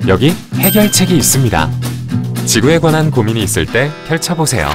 여기 해결책이 있습니다. 지구에 관한 고민이 있을 때 펼쳐보세요.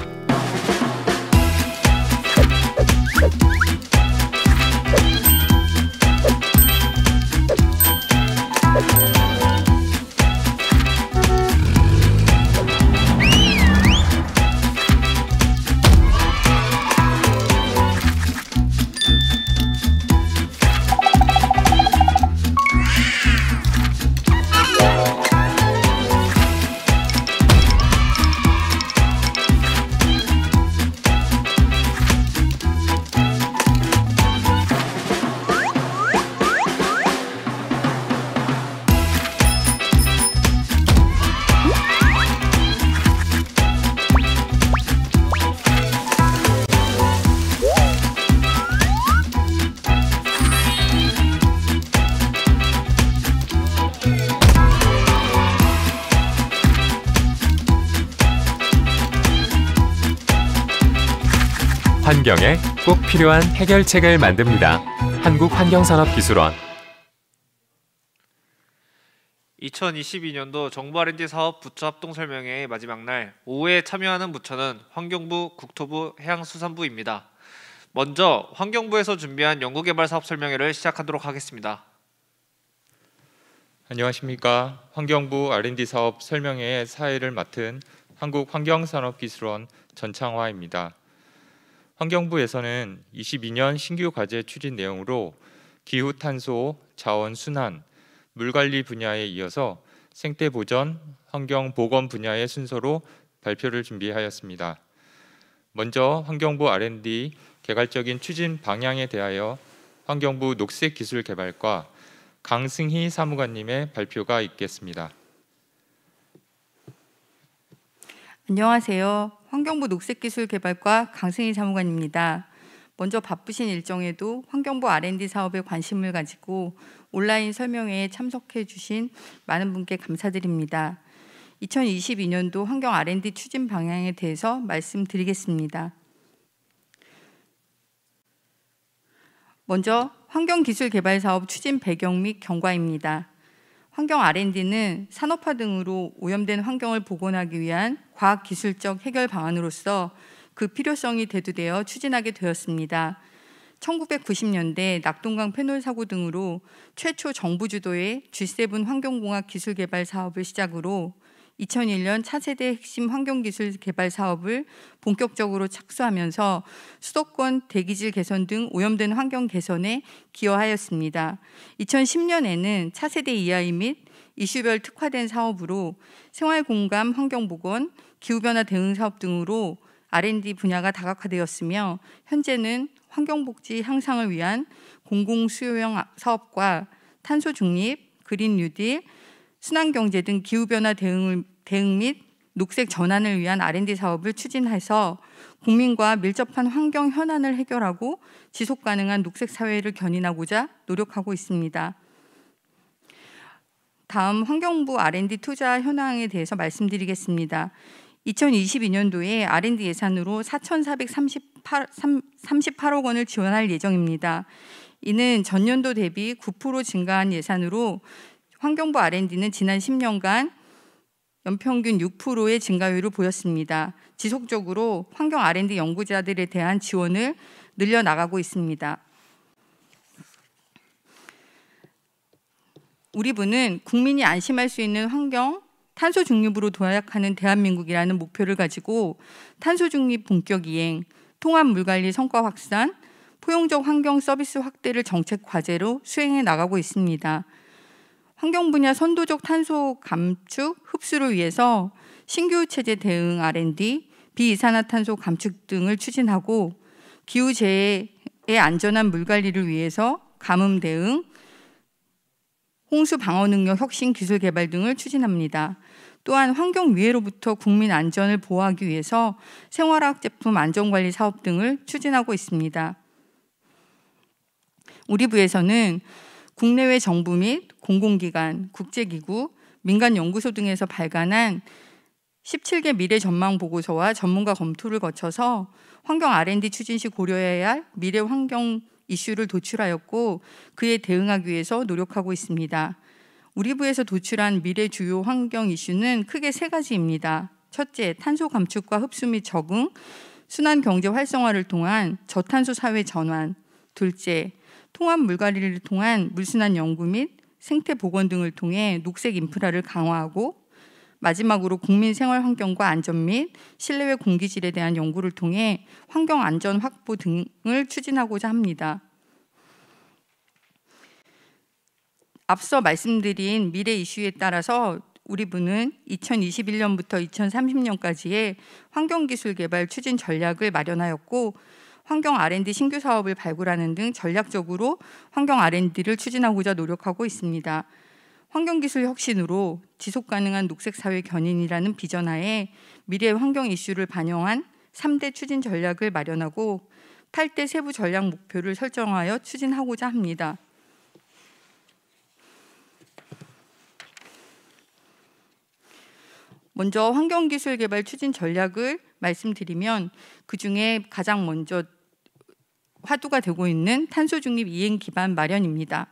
환경에 꼭 필요한 해결책을 만듭니다. 한국환경산업기술원. 2022년도 정부 R&D 사업 부처 합동 설명회의 마지막 날 오후에 참여하는 부처는 환경부, 국토부, 해양수산부입니다. 먼저 환경부에서 준비한 연구개발 사업 설명회를 시작하도록 하겠습니다. 안녕하십니까. 환경부 R&D 사업 설명회의 사회를 맡은 한국환경산업기술원 전창화입니다. 환경부에서는 22년 신규 과제 추진 내용으로 기후 탄소, 자원 순환, 물관리 분야에 이어서 생태 보전, 환경 보건 분야의 순서로 발표를 준비하였습니다. 먼저 환경부 R&D 개괄적인 추진 방향에 대하여 환경부 녹색기술개발과 강승희 사무관님의 발표가 있겠습니다. 안녕하세요. 환경부 녹색기술개발과 강승희 사무관입니다. 먼저 바쁘신 일정에도 환경부 R&D 사업에 관심을 가지고 온라인 설명회에 참석해 주신 많은 분께 감사드립니다. 2022년도 환경 R&D 추진 방향에 대해서 말씀드리겠습니다. 먼저 환경기술개발사업 추진 배경 및 경과입니다. 환경 R&D는 산업화 등으로 오염된 환경을 복원하기 위한 과학기술적 해결 방안으로서 그 필요성이 대두되어 추진하게 되었습니다. 1990년대 낙동강 페놀 사고 등으로 최초 정부 주도의 G7 환경공학 기술개발 사업을 시작으로 2001년 차세대 핵심 환경기술 개발 사업을 본격적으로 착수하면서 수도권 대기질 개선 등 오염된 환경 개선에 기여하였습니다. 2010년에는 차세대 EI 및 이슈별 특화된 사업으로 생활공감 환경보건, 기후변화 대응 사업 등으로 R&D 분야가 다각화되었으며 현재는 환경복지 향상을 위한 공공수요형 사업과 탄소 중립, 그린 뉴딜, 순환경제 등 기후변화 대응 및 녹색 전환을 위한 R&D 사업을 추진해서 국민과 밀접한 환경 현안을 해결하고 지속가능한 녹색 사회를 견인하고자 노력하고 있습니다. 다음 환경부 R&D 투자 현황에 대해서 말씀드리겠습니다. 2022년도에 R&D 예산으로 4,438억 원을 지원할 예정입니다. 이는 전년도 대비 9% 증가한 예산으로 환경부 R&D는 지난 10년간 연평균 6%의 증가율을 보였습니다. 지속적으로 환경 R&D 연구자들에 대한 지원을 늘려나가고 있습니다. 우리 부는 국민이 안심할 수 있는 환경, 탄소 중립으로 도약하는 대한민국이라는 목표를 가지고 탄소 중립 본격 이행, 통합 물관리 성과 확산, 포용적 환경 서비스 확대를 정책 과제로 수행해 나가고 있습니다. 환경 분야 선도적 탄소 감축, 흡수를 위해서 신규 체제 대응 R&D, 비이산화탄소 감축 등을 추진하고 기후재해의 안전한 물관리를 위해서 가뭄 대응, 홍수 방어 능력 혁신 기술 개발 등을 추진합니다. 또한 환경 위해로부터 국민 안전을 보호하기 위해서 생활화학 제품 안전관리 사업 등을 추진하고 있습니다. 우리 부에서는 국내외 정부 및 공공기관, 국제기구, 민간연구소 등에서 발간한 17개 미래 전망 보고서와 전문가 검토를 거쳐서 환경 R&D 추진 시 고려해야 할 미래 환경 이슈를 도출하였고 그에 대응하기 위해서 노력하고 있습니다. 우리 부에서 도출한 미래 주요 환경 이슈는 크게 세 가지입니다. 첫째, 탄소 감축과 흡수 및 적응, 순환 경제 활성화를 통한 저탄소 사회 전환. 둘째, 통합 물갈이를 통한 물순환 연구 및 생태 복원 등을 통해 녹색 인프라를 강화하고, 마지막으로 국민 생활 환경과 안전 및 실내외 공기질에 대한 연구를 통해 환경 안전 확보 등을 추진하고자 합니다. 앞서 말씀드린 미래 이슈에 따라서 우리 부는 2021년부터 2030년까지의 환경기술 개발 추진 전략을 마련하였고, 환경 R&D 신규 사업을 발굴하는 등 전략적으로 환경 R&D를 추진하고자 노력하고 있습니다. 환경기술 혁신으로 지속가능한 녹색사회 견인이라는 비전하에 미래의 환경 이슈를 반영한 3대 추진 전략을 마련하고 8대 세부 전략 목표를 설정하여 추진하고자 합니다. 먼저 환경기술 개발 추진 전략을 말씀드리면, 그중에 가장 먼저 화두가 되고 있는 탄소 중립 이행 기반 마련입니다.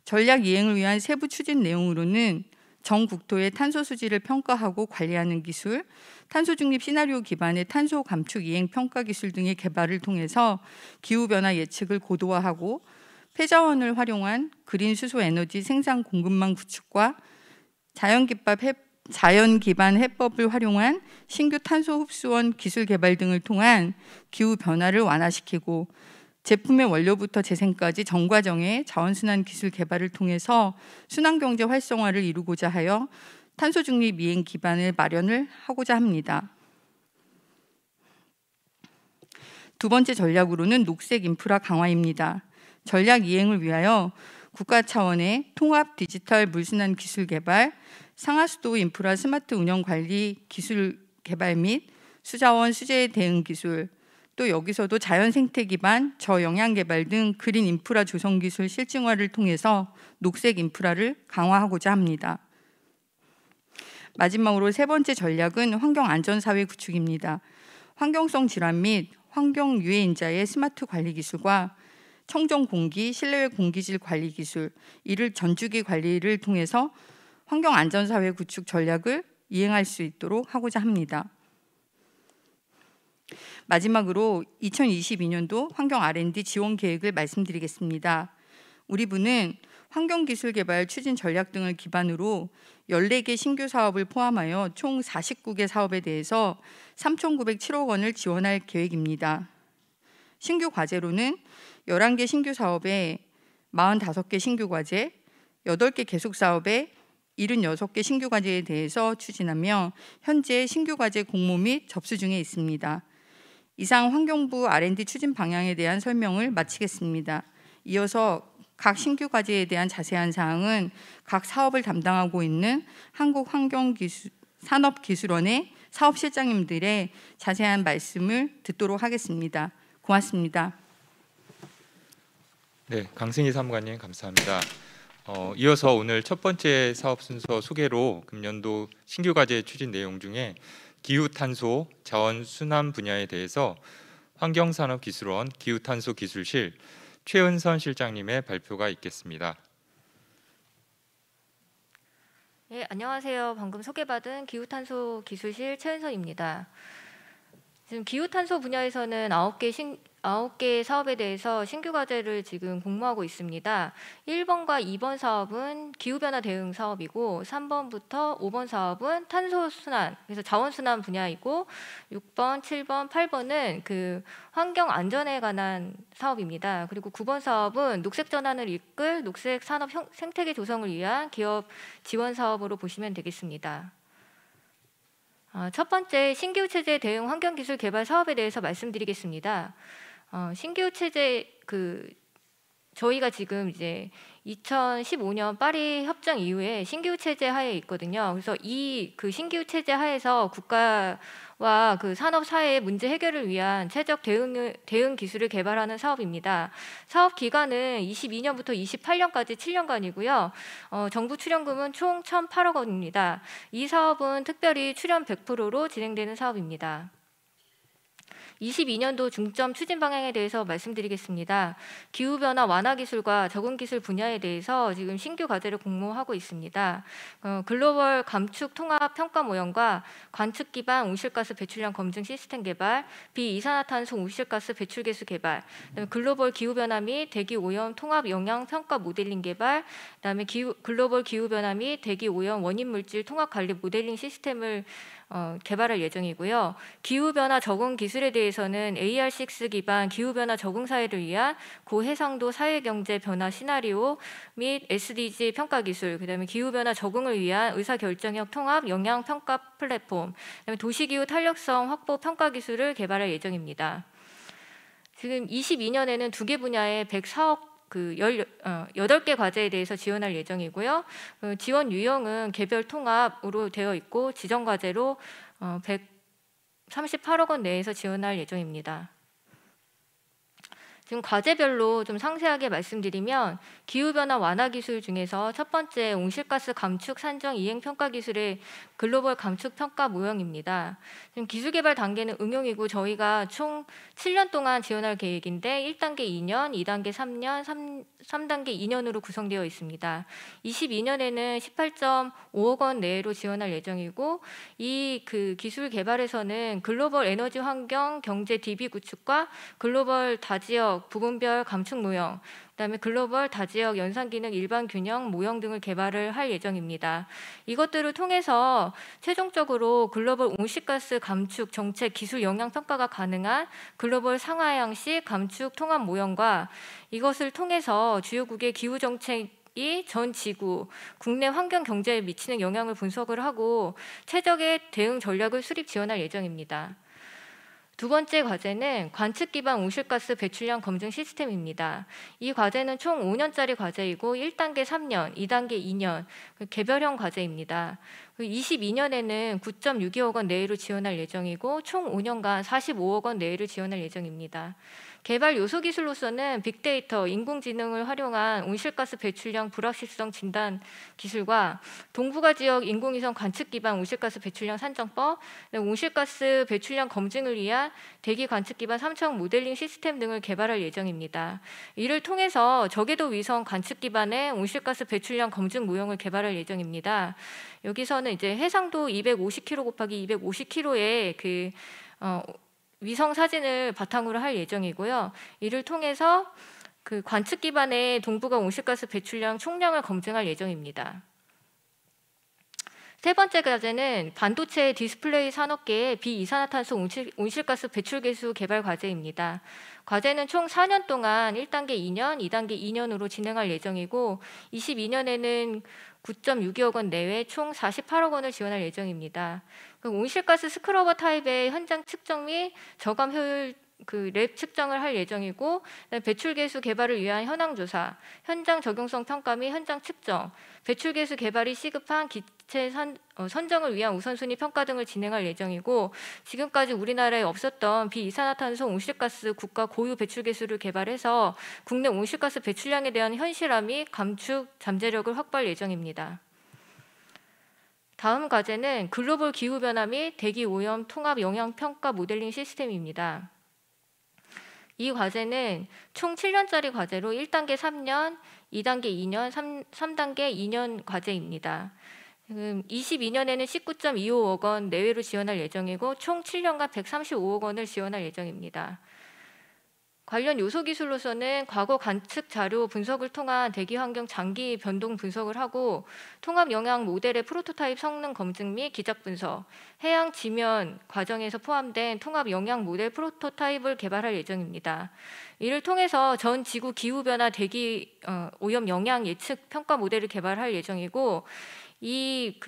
전략 이행을 위한 세부 추진 내용으로는 전 국토의 탄소 수지를 평가하고 관리하는 기술, 탄소 중립 시나리오 기반의 탄소 감축 이행 평가 기술 등의 개발을 통해서 기후 변화 예측을 고도화하고, 폐자원을 활용한 그린 수소 에너지 생산 공급망 구축과 자연 기반 해법을 활용한 신규 탄소 흡수원 기술 개발 등을 통한 기후 변화를 완화시키고, 제품의 원료부터 재생까지 전 과정의 자원순환 기술 개발을 통해서 순환경제 활성화를 이루고자 하여 탄소 중립 이행 기반을 마련을 하고자 합니다. 두 번째 전략으로는 녹색 인프라 강화입니다. 전략 이행을 위하여 국가 차원의 통합 디지털 물순환 기술 개발, 상하수도 인프라 스마트 운영 관리 기술 개발 및 수자원 수재 대응 기술, 또 여기서도 자연 생태 기반 저영양 개발 등 그린 인프라 조성 기술 실증화를 통해서 녹색 인프라를 강화하고자 합니다. 마지막으로 세 번째 전략은 환경 안전 사회 구축입니다. 환경성 질환 및 환경 유해 인자의 스마트 관리 기술과 청정 공기, 실내외 공기질 관리 기술, 이를 전주기 관리를 통해서 환경 안전 사회 구축 전략을 이행할 수 있도록 하고자 합니다. 마지막으로 2022년도 환경 R&D 지원 계획을 말씀드리겠습니다. 우리 부는 환경기술개발 추진 전략 등을 기반으로 14개 신규 사업을 포함하여 총 49개 사업에 대해서 3,907억 원을 지원할 계획입니다. 신규 과제로는 11개 신규 사업에 45개 신규 과제, 8개 계속 사업에 76개 신규 과제에 대해서 추진하며 현재 신규 과제 공모 및 접수 중에 있습니다. 이상 환경부 R&D 추진 방향에 대한 설명을 마치겠습니다. 이어서 각 신규 과제에 대한 자세한 사항은 각 사업을 담당하고 있는 한국산업기술원의 사업실장님들의 자세한 말씀을 듣도록 하겠습니다. 고맙습니다. 네, 강승희 사무관님 감사합니다. 이어서 오늘 첫 번째 사업 순서 소개로 금년도 신규 과제 추진 내용 중에 기후탄소 자원 순환 분야에 대해서 환경산업기술원 기후탄소기술실 최은선 실장님의 발표가 있겠습니다. 네, 안녕하세요. 방금 소개받은 기후탄소기술실 최은선입니다. 지금 기후탄소 분야에서는 9개 사업에 대해서 신규 과제를 지금 공모하고 있습니다. 1번과 2번 사업은 기후변화 대응 사업이고 3번부터 5번 사업은 탄소순환, 그래서 자원순환 분야이고 6번, 7번, 8번은 그 환경안전에 관한 사업입니다. 그리고 9번 사업은 녹색전환을 이끌 녹색산업 생태계 조성을 위한 기업 지원 사업으로 보시면 되겠습니다. 첫 번째 신규 체제 대응 환경기술 개발 사업에 대해서 말씀드리겠습니다. 신규 체제 저희가 지금 이제 2015년 파리 협정 이후에 신규 체제 하에 있거든요. 그래서 그 신규 체제 하에서 국가와 그 산업 사회의 문제 해결을 위한 체적 대응 기술을 개발하는 사업입니다. 사업 기간은 22년부터 28년까지 7년간이고요. 정부 출연금은 총 1,008억 원입니다. 이 사업은 특별히 출연 100%로 진행되는 사업입니다. 22년도 중점 추진 방향에 대해서 말씀드리겠습니다. 기후변화 완화 기술과 적응 기술 분야에 대해서 지금 신규 과제를 공모하고 있습니다. 글로벌 감축 통합 평가 모형과 관측 기반 온실가스 배출량 검증 시스템 개발, 비이산화탄소 온실가스 배출 계수 개발, 그다음에 글로벌 기후변화 및 대기 오염 통합 영향 평가 모델링 개발, 그다음에 글로벌 기후변화 및 대기 오염 원인 물질 통합 관리 모델링 시스템을 개발할 예정이고요. 기후변화 적응 기술에 대해서는 AR6 기반 기후변화 적응 사회를 위한 고해상도 사회경제 변화 시나리오 및 SDG 평가 기술, 그다음에 기후변화 적응을 위한 의사결정력 통합 영향 평가 플랫폼, 그다음에 도시기후 탄력성 확보 평가 기술을 개발할 예정입니다. 지금 22년에는 2개 분야의 104억 18개 과제에 대해서 지원할 예정이고요. 지원 유형은 개별 통합으로 되어 있고 지정 과제로 138억 원 내에서 지원할 예정입니다. 지금 과제별로 좀 상세하게 말씀드리면 기후변화 완화 기술 중에서 첫 번째 온실가스 감축 산정 이행 평가 기술의 글로벌 감축 평가 모형입니다. 지금 기술 개발 단계는 응용이고 저희가 총 7년 동안 지원할 계획인데 1단계 2년, 2단계 3년, 3단계 2년으로 구성되어 있습니다. 22년에는 18.5억 원 내로 지원할 예정이고 이 기술 개발에서는 글로벌 에너지 환경 경제 DB 구축과 글로벌 다지역 부분별 감축 모형, 그다음에 글로벌 다지역 연산 기능 일반 균형 모형 등을 개발을 할 예정입니다. 이것들을 통해서 최종적으로 글로벌 온실가스 감축 정책 기술 영향 평가가 가능한 글로벌 상하향식 감축 통합 모형과 이것을 통해서 주요국의 기후 정책이 전 지구, 국내 환경 경제에 미치는 영향을 분석을 하고 최적의 대응 전략을 수립 지원할 예정입니다. 두 번째 과제는 관측 기반 온실가스 배출량 검증 시스템입니다. 이 과제는 총 5년짜리 과제이고 1단계 3년, 2단계 2년 개별형 과제입니다. 22년에는 9.62억 원 내외로 지원할 예정이고 총 5년간 45억 원 내외를 지원할 예정입니다. 개발 요소 기술로서는 빅데이터, 인공지능을 활용한 온실가스 배출량 불확실성 진단 기술과 동북아 지역 인공위성 관측 기반 온실가스 배출량 산정법, 온실가스 배출량 검증을 위한 대기 관측 기반 3차원 모델링 시스템 등을 개발할 예정입니다. 이를 통해서 저궤도 위성 관측 기반의 온실가스 배출량 검증 모형을 개발할 예정입니다. 여기서는 이제 해상도 250km 곱하기 250km의 위성 사진을 바탕으로 할 예정이고요. 이를 통해서 관측 기반의 동북아 온실가스 배출량 총량을 검증할 예정입니다. 세 번째 과제는 반도체 디스플레이 산업계의 비이산화탄소 온실가스 배출 계수 개발 과제입니다. 과제는 총 4년 동안 1단계 2년, 2단계 2년으로 진행할 예정이고 22년에는 9.62억 원 내외 총 48억 원을 지원할 예정입니다. 온실가스 스크러버 타입의 현장 측정 및 저감 효율 랩 측정을 할 예정이고 배출 계수 개발을 위한 현황 조사, 현장 적용성 평가 및 현장 측정, 배출 계수 개발이 시급한 기체 선정을 위한 우선순위 평가 등을 진행할 예정이고 지금까지 우리나라에 없었던 비이산화탄소 온실가스 국가 고유 배출 계수를 개발해서 국내 온실가스 배출량에 대한 현실화 및 감축 잠재력을 확보할 예정입니다. 다음 과제는 글로벌 기후변화 및 대기 오염 통합 영향 평가 모델링 시스템입니다. 이 과제는 총 7년짜리 과제로 1단계 3년, 2단계 2년, 3단계 2년 과제입니다. 22년에는 19.25억 원 내외로 지원할 예정이고 총 7년간 135억 원을 지원할 예정입니다. 관련 요소 기술로서는 과거 관측 자료 분석을 통한 대기 환경 장기 변동 분석을 하고 통합 영향 모델의 프로토타입 성능 검증 및 기작 분석, 해양 지면 과정에서 포함된 통합 영향 모델 프로토타입을 개발할 예정입니다. 이를 통해서 전 지구 기후 변화 대기 오염 영향 예측 평가 모델을 개발할 예정이고 이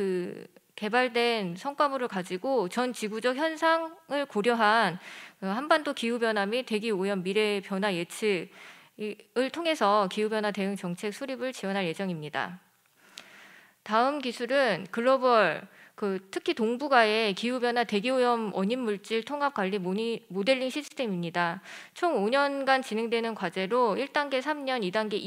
개발된 성과물을 가지고 전 지구적 현상을 고려한 한반도 기후변화 및 대기오염 미래 변화 예측을 통해서 기후변화 대응 정책 수립을 지원할 예정입니다. 다음 기술은 글로벌 특히 동북아의 기후변화 대기오염 원인 물질 통합 관리 모델링 시스템입니다. 총 5년간 진행되는 과제로 1단계 3년, 2단계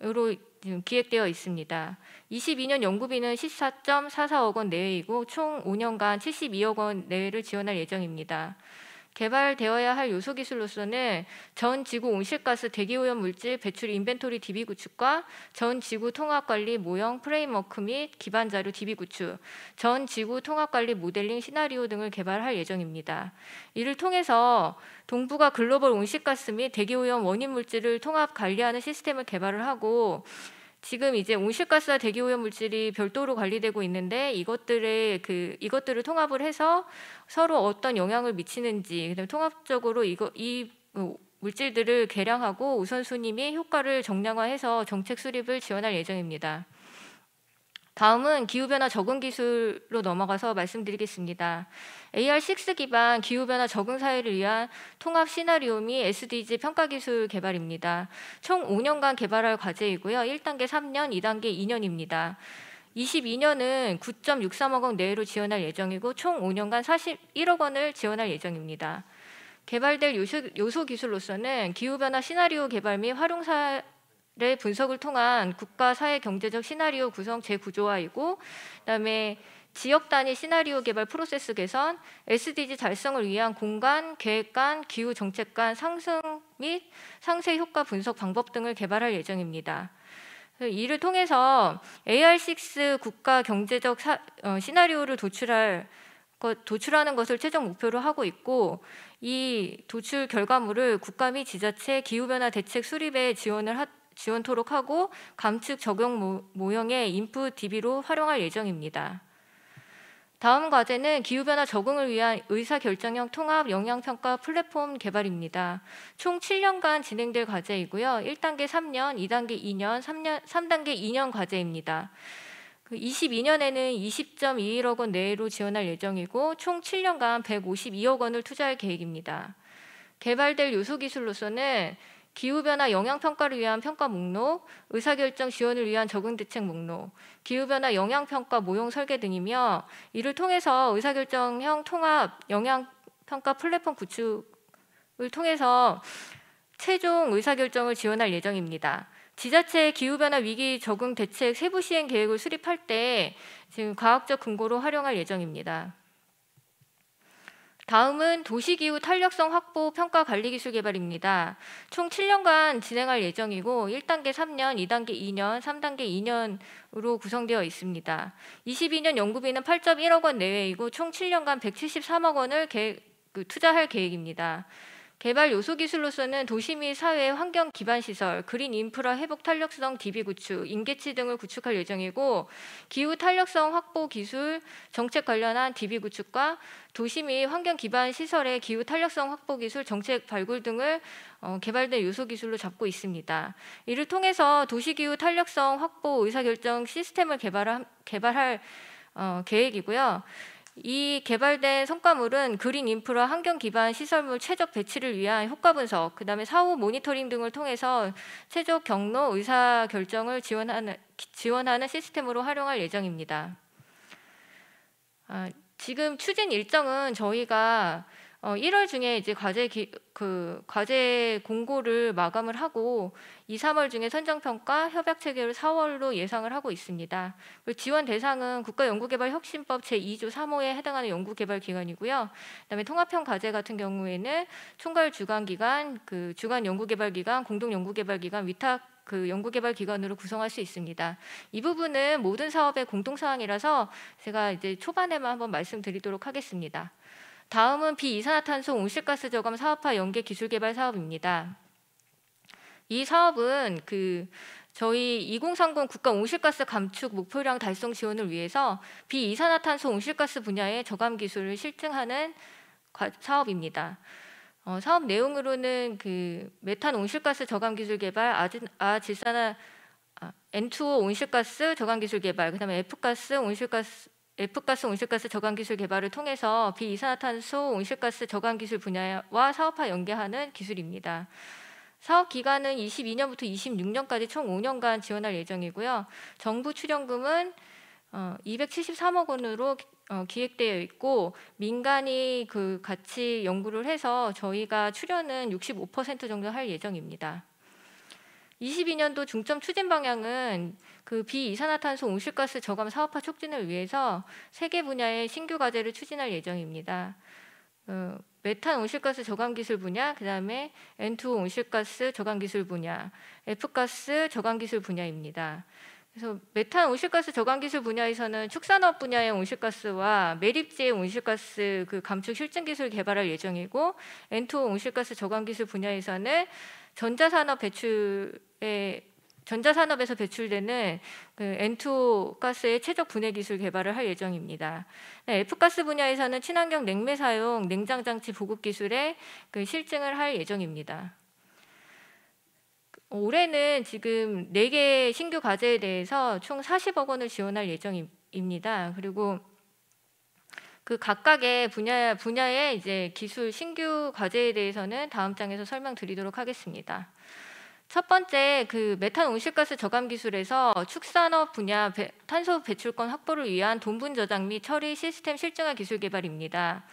2년으로 기획되어 있습니다. 22년 연구비는 14.44억 원 내외이고 총 5년간 72억 원 내외를 지원할 예정입니다. 개발되어야 할 요소 기술로서는 전 지구 온실가스 대기오염 물질 배출 인벤토리 DB 구축과 전 지구 통합관리 모형 프레임워크 및 기반 자료 DB 구축, 전 지구 통합관리 모델링 시나리오 등을 개발할 예정입니다. 이를 통해서 동부가 글로벌 온실가스 및 대기오염 원인 물질을 통합 관리하는 시스템을 개발을 하고, 지금 이제 온실가스와 대기오염 물질이 별도로 관리되고 있는데 이것들을 통합을 해서 서로 어떤 영향을 미치는지, 그다음에 통합적으로 이 물질들을 개량하고 우선순위 및 효과를 정량화해서 정책 수립을 지원할 예정입니다. 다음은 기후변화 적응 기술로 넘어가서 말씀드리겠습니다. AR6 기반 기후변화 적응 사회를 위한 통합 시나리오 및 SDG 평가 기술 개발입니다. 총 5년간 개발할 과제이고요. 1단계 3년, 2단계 2년입니다. 22년은 9.63억 원 내외로 지원할 예정이고 총 5년간 41억 원을 지원할 예정입니다. 개발될 요소 기술로서는 기후변화 시나리오 개발 및 활용 사례 분석을 통한 국가 사회 경제적 시나리오 구성 재구조화이고, 그다음에 지역 단위 시나리오 개발 프로세스 개선, SDG 달성을 위한 공간, 계획관, 기후 정책관 상승 및 상세 효과 분석 방법 등을 개발할 예정입니다. 이를 통해서 AR6 국가 경제적 시나리오를 도출하는 것을 최종 목표로 하고 있고, 이 도출 결과물을 국가 및 지자체 기후변화 대책 수립에 지원토록 하고 감축 적용 모형의 인풋 DB로 활용할 예정입니다. 다음 과제는 기후변화 적응을 위한 의사결정형 통합 영향평가 플랫폼 개발입니다. 총 7년간 진행될 과제이고요. 1단계 3년, 2단계 2년, 3단계 2년 과제입니다. 22년에는 20.21억 원 내외로 지원할 예정이고 총 7년간 152억 원을 투자할 계획입니다. 개발될 요소 기술로서는 기후변화 영향평가를 위한 평가 목록, 의사결정 지원을 위한 적응대책 목록, 기후변화 영향평가 모형 설계 등이며, 이를 통해서 의사결정형 통합 영향평가 플랫폼 구축을 통해서 최종 의사결정을 지원할 예정입니다. 지자체 기후변화 위기 적응 대책 세부 시행 계획을 수립할 때 지금 과학적 근거로 활용할 예정입니다. 다음은 도시기후 탄력성 확보 평가 관리 기술 개발입니다. 총 7년간 진행할 예정이고 1단계 3년, 2단계 2년, 3단계 2년으로 구성되어 있습니다. 22년 연구비는 8.1억 원 내외이고 총 7년간 173억 원을 투자할 계획입니다. 개발 요소 기술로서는 도시 및 사회 환경 기반 시설, 그린 인프라 회복 탄력성 DB 구축, 인계치 등을 구축할 예정이고, 기후 탄력성 확보 기술, 정책 관련한 DB 구축과 도시 및 환경 기반 시설의 기후 탄력성 확보 기술, 정책 발굴 등을 개발된 요소 기술로 잡고 있습니다. 이를 통해서 도시 기후 탄력성 확보 의사결정 시스템을 개발할 계획이고요. 이 개발된 성과물은 그린 인프라 환경 기반 시설물 최적 배치를 위한 효과 분석, 그다음에 사후 모니터링 등을 통해서 최적 경로 의사 결정을 지원하는 시스템으로 활용할 예정입니다. 지금 추진 일정은 저희가 1월 중에 이제 과제 공고를 마감을 하고 2, 3월 중에 선정평가, 협약 체결을 4월로 예상을 하고 있습니다. 지원 대상은 국가연구개발혁신법 제2조 3호에 해당하는 연구개발기관이고요. 그다음에 통합형 과제 같은 경우에는 총괄 주관기관, 주관 연구개발기관, 공동연구개발기관, 위탁 연구개발기관으로 구성할 수 있습니다. 이 부분은 모든 사업의 공통사항이라서 제가 이제 초반에만 한번 말씀드리도록 하겠습니다. 다음은 비이산화탄소 온실가스 저감 사업화 연계 기술개발 사업입니다. 이 사업은 저희 2030 국가 온실가스 감축 목표량 달성 지원을 위해서 비이산화탄소 온실가스 분야의 저감 기술을 실증하는 사업입니다. 사업 내용으로는 메탄 온실가스 저감 기술 개발, N2O 온실가스 저감 기술 개발, 그다음에 F가스 온실가스 저감 기술 개발을 통해서 비이산화탄소 온실가스 저감 기술 분야와 사업화 연계하는 기술입니다. 사업 기간은 22년부터 26년까지 총 5년간 지원할 예정이고요. 정부 출연금은 273억 원으로 기획되어 있고, 민간이 같이 연구를 해서 저희가 출연은 65% 정도 할 예정입니다. 22년도 중점 추진 방향은 비이산화탄소 온실가스 저감 사업화 촉진을 위해서 3개 분야의 신규 과제를 추진할 예정입니다. 메탄 온실가스 저감 기술 분야, 그다음에 N2O 온실가스 저감 기술 분야, F가스 저감 기술 분야입니다. 그래서 메탄 온실가스 저감 기술 분야에서는 축산업 분야의 온실가스와 매립지의 온실가스 그 감축 실증 기술 개발할 예정이고, N2O 온실가스 저감 기술 분야에서는 전자산업에서 배출되는 그 N2O 가스의 최적 분해 기술 개발을 할 예정입니다. F가스 분야에서는 친환경 냉매 사용 냉장 장치 보급 기술의 그 실증을 할 예정입니다. 올해는 지금 4개 신규 과제에 대해서 총 40억 원을 지원할 예정입니다. 그리고 그 각각의 분야의 이제 기술 신규 과제에 대해서는 다음 장에서 설명드리도록 하겠습니다. 첫 번째, 그 메탄 온실가스 저감 기술에서 축산업 분야 탄소 배출권 확보를 위한 돈분 저장 및 처리 시스템 실증화 기술 개발입니다.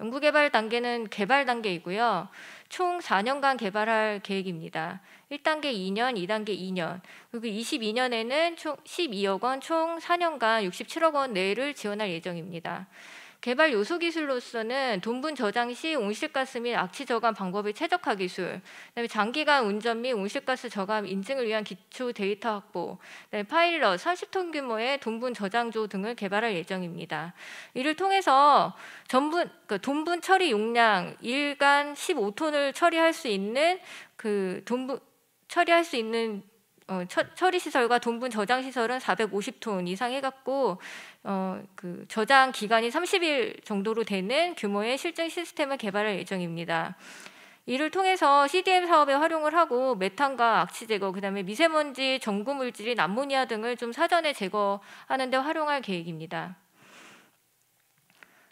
연구 개발 단계는 개발 단계이고요. 총 4년간 개발할 계획입니다. 1단계 2년, 2단계 2년, 그리고 22년에는 총 12억 원, 총 4년간 67억 원 내를 지원할 예정입니다. 개발 요소 기술로서는 돈분 저장 시 온실가스 및 악취 저감 방법의 최적화 기술, 그다음에 장기간 운전 및 온실가스 저감 인증을 위한 기초 데이터 확보, 그다음에 파일럿 30톤 규모의 돈분 저장조 등을 개발할 예정입니다. 이를 통해서 돈분 처리 용량 일간 15톤을 처리할 수 있는 처리 시설과 돈분 저장 시설은 450톤 이상 해갖고 그 저장 기간이 30일 정도로 되는 규모의 실증 시스템을 개발할 예정입니다. 이를 통해서 CDM 사업에 활용을 하고 메탄과 악취 제거, 그다음에 미세먼지, 전구 물질인 암모니아 등을 좀 사전에 제거하는 데 활용할 계획입니다.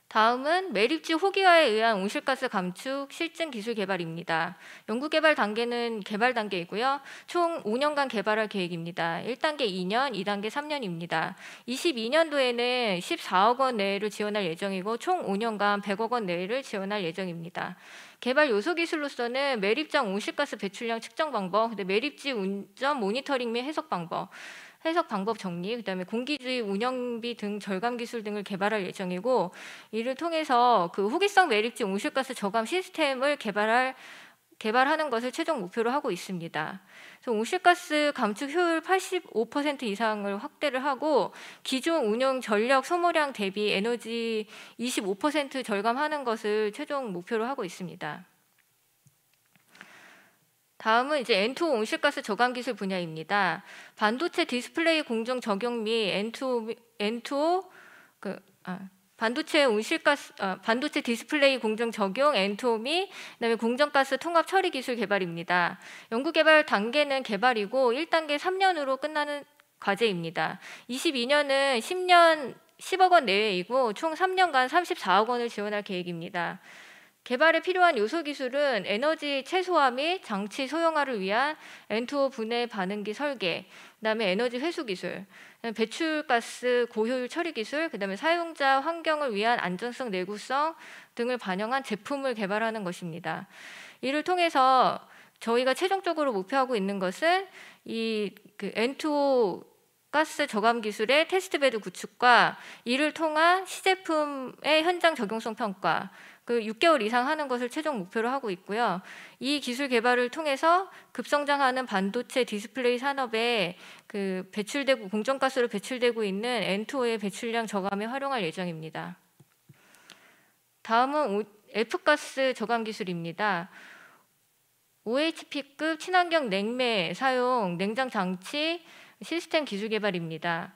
다음은 매립지 호기화에 의한 온실가스 감축 실증 기술 개발입니다. 연구 개발 단계는 개발 단계이고요. 총 5년간 개발할 계획입니다. 1단계 2년, 2단계 3년입니다. 22년도에는 14억 원 내외를 지원할 예정이고 총 5년간 100억 원 내외를 지원할 예정입니다. 개발 요소 기술로서는 매립장 온실가스 배출량 측정 방법, 매립지 운전 모니터링 및 해석 방법 정리, 그다음에 공기주의 운영비 등 절감 기술 등을 개발할 예정이고, 이를 통해서 그 호기성 매립지 온실가스 저감 시스템을 개발하는 것을 최종 목표로 하고 있습니다. 그래서 온실가스 감축 효율 85% 이상을 확대를 하고 기존 운영 전력 소모량 대비 에너지 25% 절감하는 것을 최종 목표로 하고 있습니다. 다음은 이제 N2O 온실가스 저감 기술 분야입니다. 반도체 디스플레이 공정 적용 및 반도체 디스플레이 공정 적용 N2O 및 그다음에 공정가스 통합 처리 기술 개발입니다. 연구 개발 단계는 개발이고 1단계 3년으로 끝나는 과제입니다. 22년은 10억 원 내외이고 총 3년간 34억 원을 지원할 계획입니다. 개발에 필요한 요소 기술은 에너지 최소화 및 장치 소형화를 위한 N2O 분해 반응기 설계, 그다음에 에너지 회수 기술, 배출가스 고효율 처리 기술, 그다음에 사용자 환경을 위한 안전성, 내구성 등을 반영한 제품을 개발하는 것입니다. 이를 통해서 저희가 최종적으로 목표하고 있는 것은 이 N2O 가스 저감 기술의 테스트베드 구축과 이를 통한 시제품의 현장 적용성 평가, 6개월 이상 하는 것을 최종 목표로 하고 있고요. 이 기술 개발을 통해서 급성장하는 반도체 디스플레이 산업에 공정가스로 배출되고 있는 N2O의 배출량 저감에 활용할 예정입니다. 다음은 F가스 저감 기술입니다. OHP급 친환경 냉매 사용 냉장 장치 시스템 기술 개발입니다.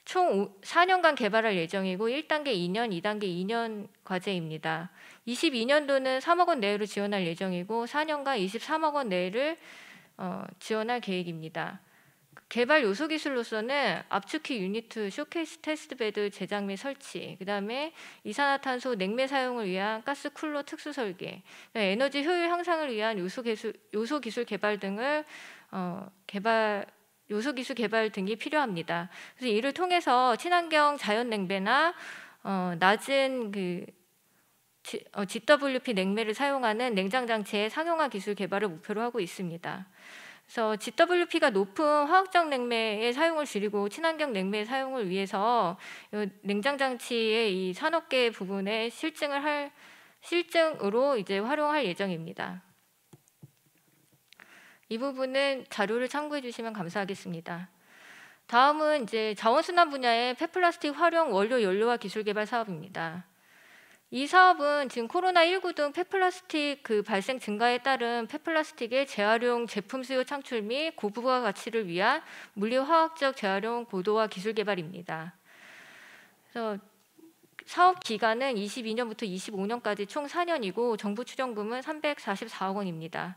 총 4년간 개발할 예정이고 1단계 2년, 2단계 2년 과제입니다. 22년도는 3억 원 내외로 지원할 예정이고 4년간 23억 원 내외를 지원할 계획입니다. 개발 요소 기술로서는 압축기 유니트, 쇼케이스 테스트베드 제작 및 설치, 그다음에 이산화탄소 냉매 사용을 위한 가스 쿨러 특수 설계, 에너지 효율 향상을 위한 요소 기술 개발 등을 요소 기술 개발 등이 필요합니다. 그래서 이를 통해서 친환경 자연 냉매나 낮은 GWP 냉매를 사용하는 냉장 장치의 상용화 기술 개발을 목표로 하고 있습니다. 그래서 GWP가 높은 화학적 냉매의 사용을 줄이고 친환경 냉매의 사용을 위해서 냉장 장치의 이 산업계 부분에 실증을 할 실증으로 이제 활용할 예정입니다. 이 부분은 자료를 참고해 주시면 감사하겠습니다. 다음은 이제 자원순환 분야의 폐플라스틱 활용 원료 연료화 기술 개발 사업입니다. 이 사업은 지금 코로나19 등 폐플라스틱 발생 증가에 따른 폐플라스틱의 재활용 제품 수요 창출 및 고부가 가치를 위한 물리화학적 재활용 고도화 기술 개발입니다. 그래서 사업 기간은 22년부터 25년까지 총 4년이고 정부 추정금은 344억 원입니다.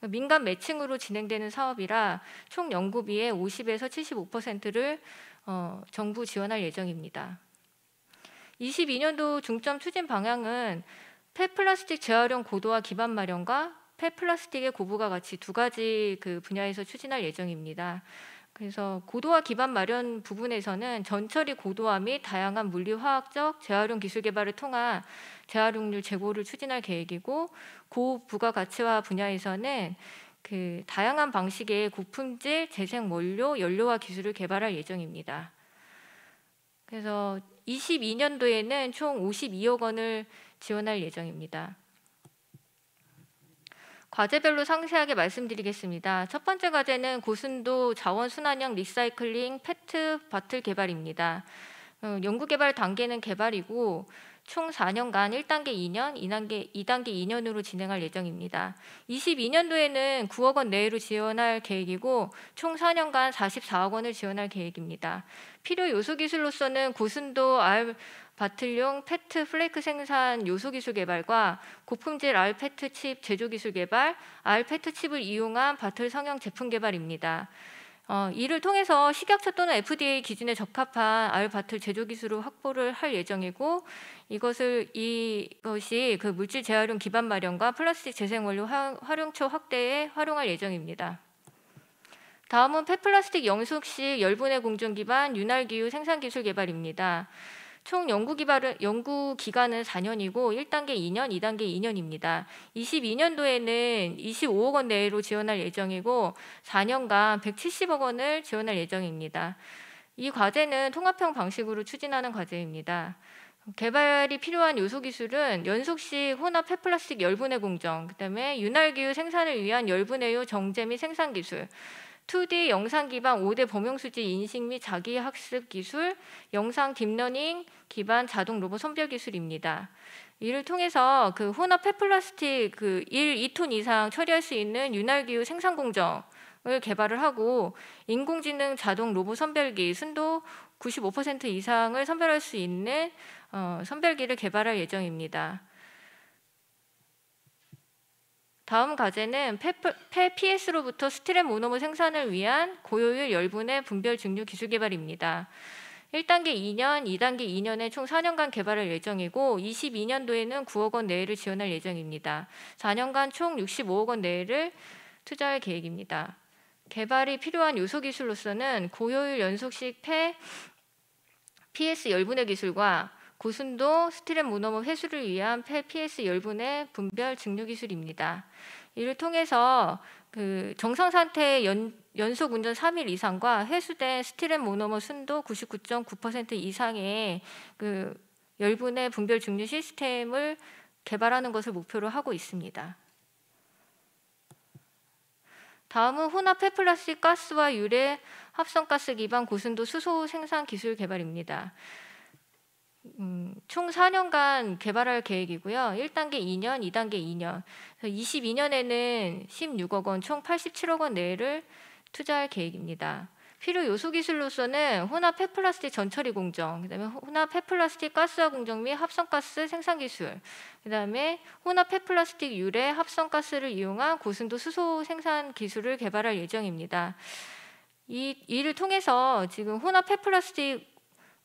민간 매칭으로 진행되는 사업이라 총 연구비의 50에서 75%를 정부 지원할 예정입니다. 22년도 중점 추진 방향은 폐플라스틱 재활용 고도화 기반 마련과 폐플라스틱의 고부가 가치 두 가지 분야에서 추진할 예정입니다. 그래서 고도화 기반 마련 부분에서는 전처리 고도화 및 다양한 물리화학적 재활용 기술 개발을 통한 재활용률 제고를 추진할 계획이고, 고부가가치화 분야에서는 다양한 방식의 고품질 재생 원료 연료화 기술을 개발할 예정입니다. 그래서 22년도에는 총 52억 원을 지원할 예정입니다. 과제별로 상세하게 말씀드리겠습니다. 첫 번째 과제는 고순도 자원순환형 리사이클링 페트 바틀 개발입니다. 연구개발 단계는 개발이고 총 4년간 1단계 2년, 2단계 2년으로 진행할 예정입니다. 22년도에는 9억 원 내외로 지원할 계획이고 총 4년간 44억 원을 지원할 계획입니다. 필요 요소 기술로서는 고순도 R 바틀용 페트 플레이크 생산 요소 기술 개발과 고품질 R 페트 칩 제조 기술 개발, R 페트 칩을 이용한 바틀 성형 제품 개발입니다. 이를 통해서 식약처 또는 FDA 기준에 적합한 R 바틀 제조 기술을 확보를 할 예정이고, 이것이 물질 재활용 기반 마련과 플라스틱 재생 원료 활용처 확대에 활용할 예정입니다. 다음은 폐플라스틱 영속식 열분해 공정 기반 윤활기유 생산 기술 개발입니다. 총 연구 기간은 4년이고 1단계 2년, 2단계 2년입니다. 22년도에는 25억 원 내외로 지원할 예정이고 4년간 170억 원을 지원할 예정입니다. 이 과제는 통합형 방식으로 추진하는 과제입니다. 개발이 필요한 요소 기술은 연속식 혼합 폐플라스틱 열분해 공정, 그다음에 윤활기유 생산을 위한 열분해유 정제 및 생산 기술, 2D 영상 기반 5대 범용수지 인식 및 자기학습 기술, 영상 딥러닝 기반 자동 로봇 선별 기술입니다. 이를 통해서 혼합 폐플라스틱 2톤 이상 처리할 수 있는 윤활기유 생산 공정을 개발을 하고, 인공지능 자동 로봇 선별기 순도 95% 이상을 선별할 수 있는 선별기를 개발할 예정입니다. 다음 과제는 폐 PS로부터 스티렌 모노머 생산을 위한 고효율 열분해 분별 증류 기술 개발입니다. 1단계 2년, 2단계 2년에 총 4년간 개발할 예정이고 22년도에는 9억 원 내외를 지원할 예정입니다. 4년간 총 65억 원 내외를 투자할 계획입니다. 개발이 필요한 요소 기술로서는 고효율 연속식 폐 PS 열분해 기술과 고순도 스티렌 모노머 회수를 위한 폐 PS 열분해 분별 증류 기술입니다. 이를 통해서 정상 상태 연속 운전 3일 이상과 회수된 스티렌 모노머 순도 99.9% 이상의 열분해 분별 증류 시스템을 개발하는 것을 목표로 하고 있습니다. 다음은 혼합 폐플라스틱 가스와 유래 합성가스 기반 고순도 수소 생산 기술 개발입니다. 총 4년간 개발할 계획이고요. 1단계 2년, 2단계 2년. 22년에는 16억 원, 총 87억 원 내외를 투자할 계획입니다. 필요 요소 기술로서는 혼합 폐플라스틱 전처리 공정, 그다음에 혼합 폐플라스틱 가스화 공정 및 합성가스 생산 기술, 그다음에 혼합 폐플라스틱 유래 합성가스를 이용한 고순도 수소 생산 기술을 개발할 예정입니다. 이를 통해서 지금 혼합 폐플라스틱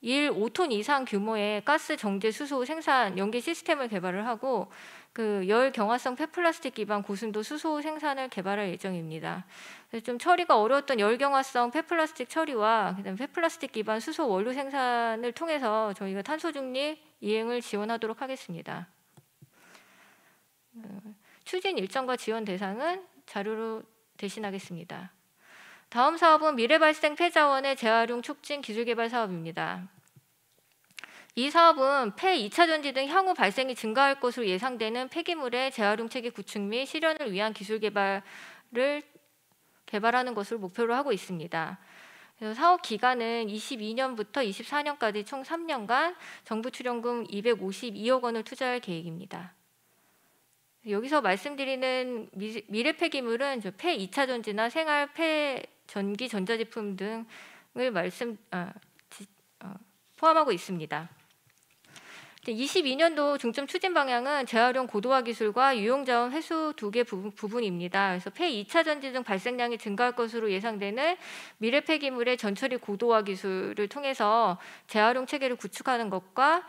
5톤 이상 규모의 가스 정제 수소 생산 연계 시스템을 개발을 하고 열 경화성 폐플라스틱 기반 고순도 수소 생산을 개발할 예정입니다. 그래서 좀 처리가 어려웠던 열 경화성 폐플라스틱 처리와 그다음에 폐플라스틱 기반 수소 원료 생산을 통해서 저희가 탄소 중립 이행을 지원하도록 하겠습니다. 추진 일정과 지원 대상은 자료로 대신하겠습니다. 다음 사업은 미래발생 폐자원의 재활용 촉진 기술개발 사업입니다. 이 사업은 폐 2차 전지 등 향후 발생이 증가할 것으로 예상되는 폐기물의 재활용 체계 구축 및 실현을 위한 기술 개발하는 것을 목표로 하고 있습니다. 그래서 사업 기간은 22년부터 24년까지 총 3년간 정부 출연금 252억 원을 투자할 계획입니다. 여기서 말씀드리는 미래 폐기물은 폐 2차 전지나 생활 폐 전기 전자제품 등을 포함하고 있습니다. 22년도 중점 추진 방향은 재활용 고도화 기술과 유용자원 회수 두 개 부분입니다. 그래서 폐 2차 전지 등 발생량이 증가할 것으로 예상되는 미래 폐기물의 전처리 고도화 기술을 통해서 재활용 체계를 구축하는 것과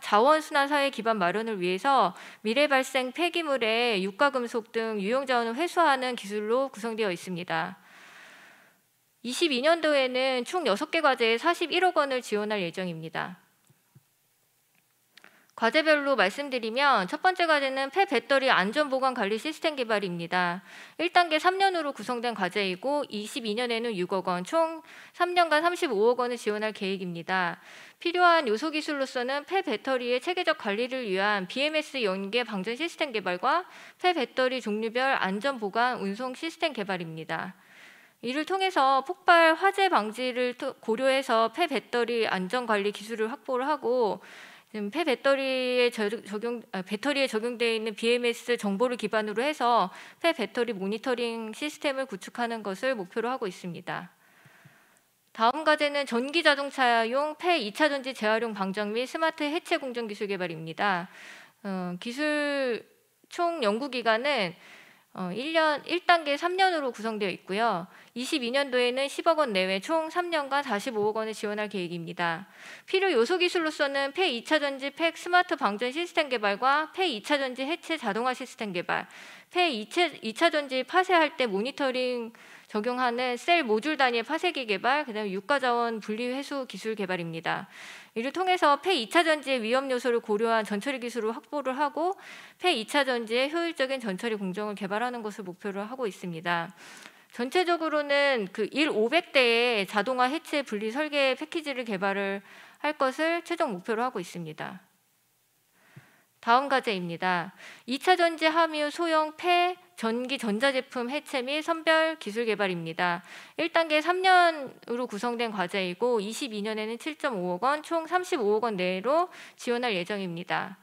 자원 순환 사회 기반 마련을 위해서 미래 발생 폐기물의 유가금속 등 유용자원을 회수하는 기술로 구성되어 있습니다. 22년도에는 총 6개 과제에 41억 원을 지원할 예정입니다. 과제별로 말씀드리면 첫 번째 과제는 폐배터리 안전보관관리 시스템 개발입니다. 1단계 3년으로 구성된 과제이고 22년에는 6억 원, 총 3년간 35억 원을 지원할 계획입니다. 필요한 요소 기술로서는 폐배터리의 체계적 관리를 위한 BMS 연계 방전 시스템 개발과 폐배터리 종류별 안전보관 운송 시스템 개발입니다. 이를 통해서 폭발 화재 방지를 고려해서 폐배터리 안전관리 기술을 확보를 하고 배터리에 적용되어 있는 BMS 정보를 기반으로 해서 폐배터리 모니터링 시스템을 구축하는 것을 목표로 하고 있습니다. 다음 과제는 전기 자동차용 폐 2차 전지 재활용 방정 및 스마트 해체 공정 기술 개발입니다. 기술 총 연구 기간은 1단계 3년으로 구성되어 있고요. 22년도에는 10억 원 내외 총 3년간 45억 원을 지원할 계획입니다. 필요 요소 기술로서는 폐 2차 전지 팩 스마트 방전 시스템 개발과 폐 2차 전지 해체 자동화 시스템 개발, 폐 2차 전지 파쇄할 때 모니터링 적용하는 셀 모듈 단위의 파쇄기 개발, 그다음에 유가자원 분리 회수 기술 개발입니다. 이를 통해서 폐 2차 전지의 위험 요소를 고려한 전처리 기술을 확보를 하고 폐 2차 전지의 효율적인 전처리 공정을 개발하는 것을 목표로 하고 있습니다. 전체적으로는 1,500대의 자동화 해체 분리 설계 패키지를 개발을 할 것을 최종 목표로 하고 있습니다. 다음 과제입니다. 2차 전지 함유 소형 폐 전기 전자제품 해체 및 선별 기술 개발입니다. 1단계 3년으로 구성된 과제이고 22년에는 7.5억 원, 총 35억 원 내로 지원할 예정입니다.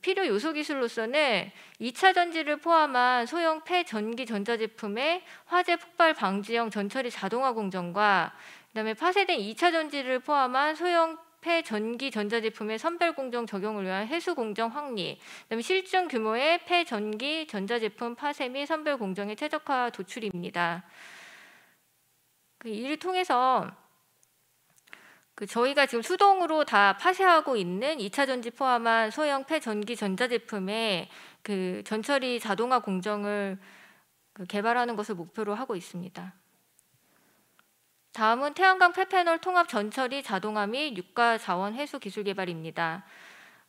필요 요소 기술로서는 2차 전지를 포함한 소형 폐 전기 전자제품의 화재 폭발 방지형 전처리 자동화 공정과 그다음에 파쇄된 2차 전지를 포함한 소형 폐 전기 전자제품의 선별 공정 적용을 위한 해수 공정 확리, 그다음에 실증 규모의 폐 전기 전자제품 파쇄 및 선별 공정의 최적화 도출입니다. 이를 통해서 저희가 지금 수동으로 다 파쇄하고 있는 2차 전지 포함한 소형 폐 전기 전자제품의 전처리 자동화 공정을 개발하는 것을 목표로 하고 있습니다. 다음은 태양광 폐패널 통합 전처리 자동화 및 유가 자원 회수 기술 개발입니다.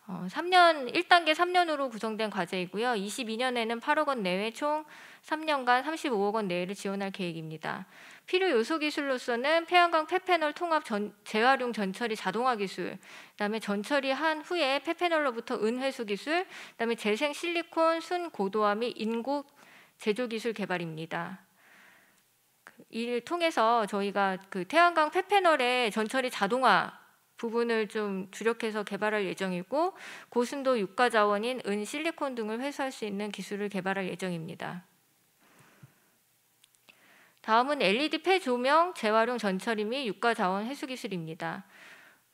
1단계 3년으로 구성된 과제이고요. 22년에는 8억 원 내외 총 3년간 35억 원 내외를 지원할 계획입니다. 필요 요소 기술로서는 태양광 폐패널 통합 재활용 전처리 자동화 기술, 그다음에 전처리한 후에 폐패널로부터 은회수 기술, 그다음에 재생 실리콘 순 고도화 및 인고 제조 기술 개발입니다. 이를 통해서 저희가 태양광 폐패널의 전처리 자동화 부분을 좀 주력해서 개발할 예정이고 고순도 유가 자원인 은, 실리콘 등을 회수할 수 있는 기술을 개발할 예정입니다. 다음은 LED 폐 조명 재활용 전처리 및 유가 자원 회수 기술입니다.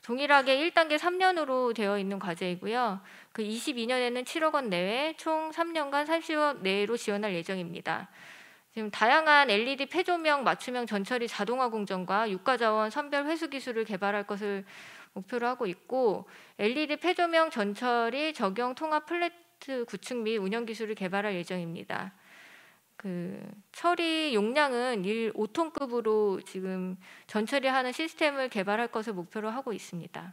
동일하게 1단계 3년으로 되어 있는 과제이고요. 22년에는 7억 원 내외 총 3년간 30억 내외로 지원할 예정입니다. 지금 다양한 LED 폐조명 맞춤형 전처리 자동화 공정과 유가자원 선별 회수 기술을 개발할 것을 목표로 하고 있고 LED 폐조명 전처리 적용 통합 플랫 구축 및 운영 기술을 개발할 예정입니다. 처리 용량은 5톤급으로 지금 전처리하는 시스템을 개발할 것을 목표로 하고 있습니다.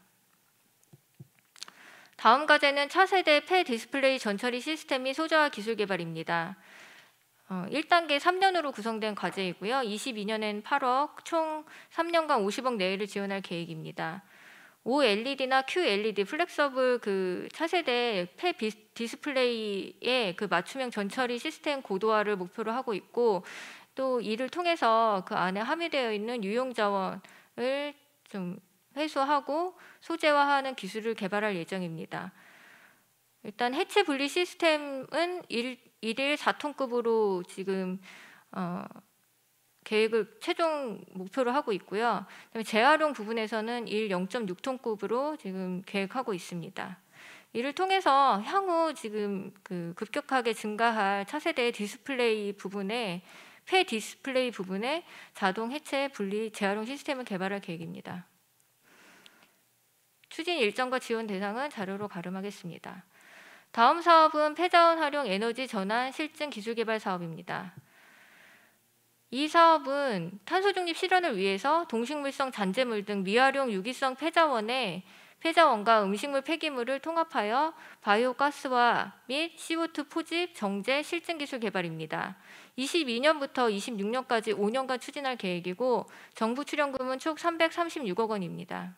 다음 과제는 차세대 폐 디스플레이 전처리 시스템 및 소자화 기술 개발입니다. 1단계 3년으로 구성된 과제이고요. 22년엔 8억, 총 3년간 50억 내외를 지원할 계획입니다. OLED나 QLED 플렉서블 그 차세대 폐 디스플레이의 그 맞춤형 전처리 시스템 고도화를 목표로 하고 있고, 또 이를 통해서 그 안에 함유되어 있는 유용 자원을 좀 회수하고 소재화하는 기술을 개발할 예정입니다. 일단 해체 분리 시스템은 1일 4톤급으로 지금 계획을 최종 목표로 하고 있고요. 그다음에 재활용 부분에서는 1 0.6톤급으로 지금 계획하고 있습니다. 이를 통해서 향후 지금 그 급격하게 증가할 차세대 디스플레이 부분에 폐 디스플레이 부분에 자동 해체 분리 재활용 시스템을 개발할 계획입니다. 추진 일정과 지원 대상은 자료로 가름하겠습니다. 다음 사업은 폐자원 활용 에너지 전환 실증 기술 개발 사업입니다. 이 사업은 탄소 중립 실현을 위해서 동식물성 잔재물 등 미활용 유기성 폐자원과 음식물 폐기물을 통합하여 바이오 가스화 및 CO2 포집, 정제, 실증 기술 개발입니다. 22년부터 26년까지 5년간 추진할 계획이고 정부 출연금은 총 336억 원입니다.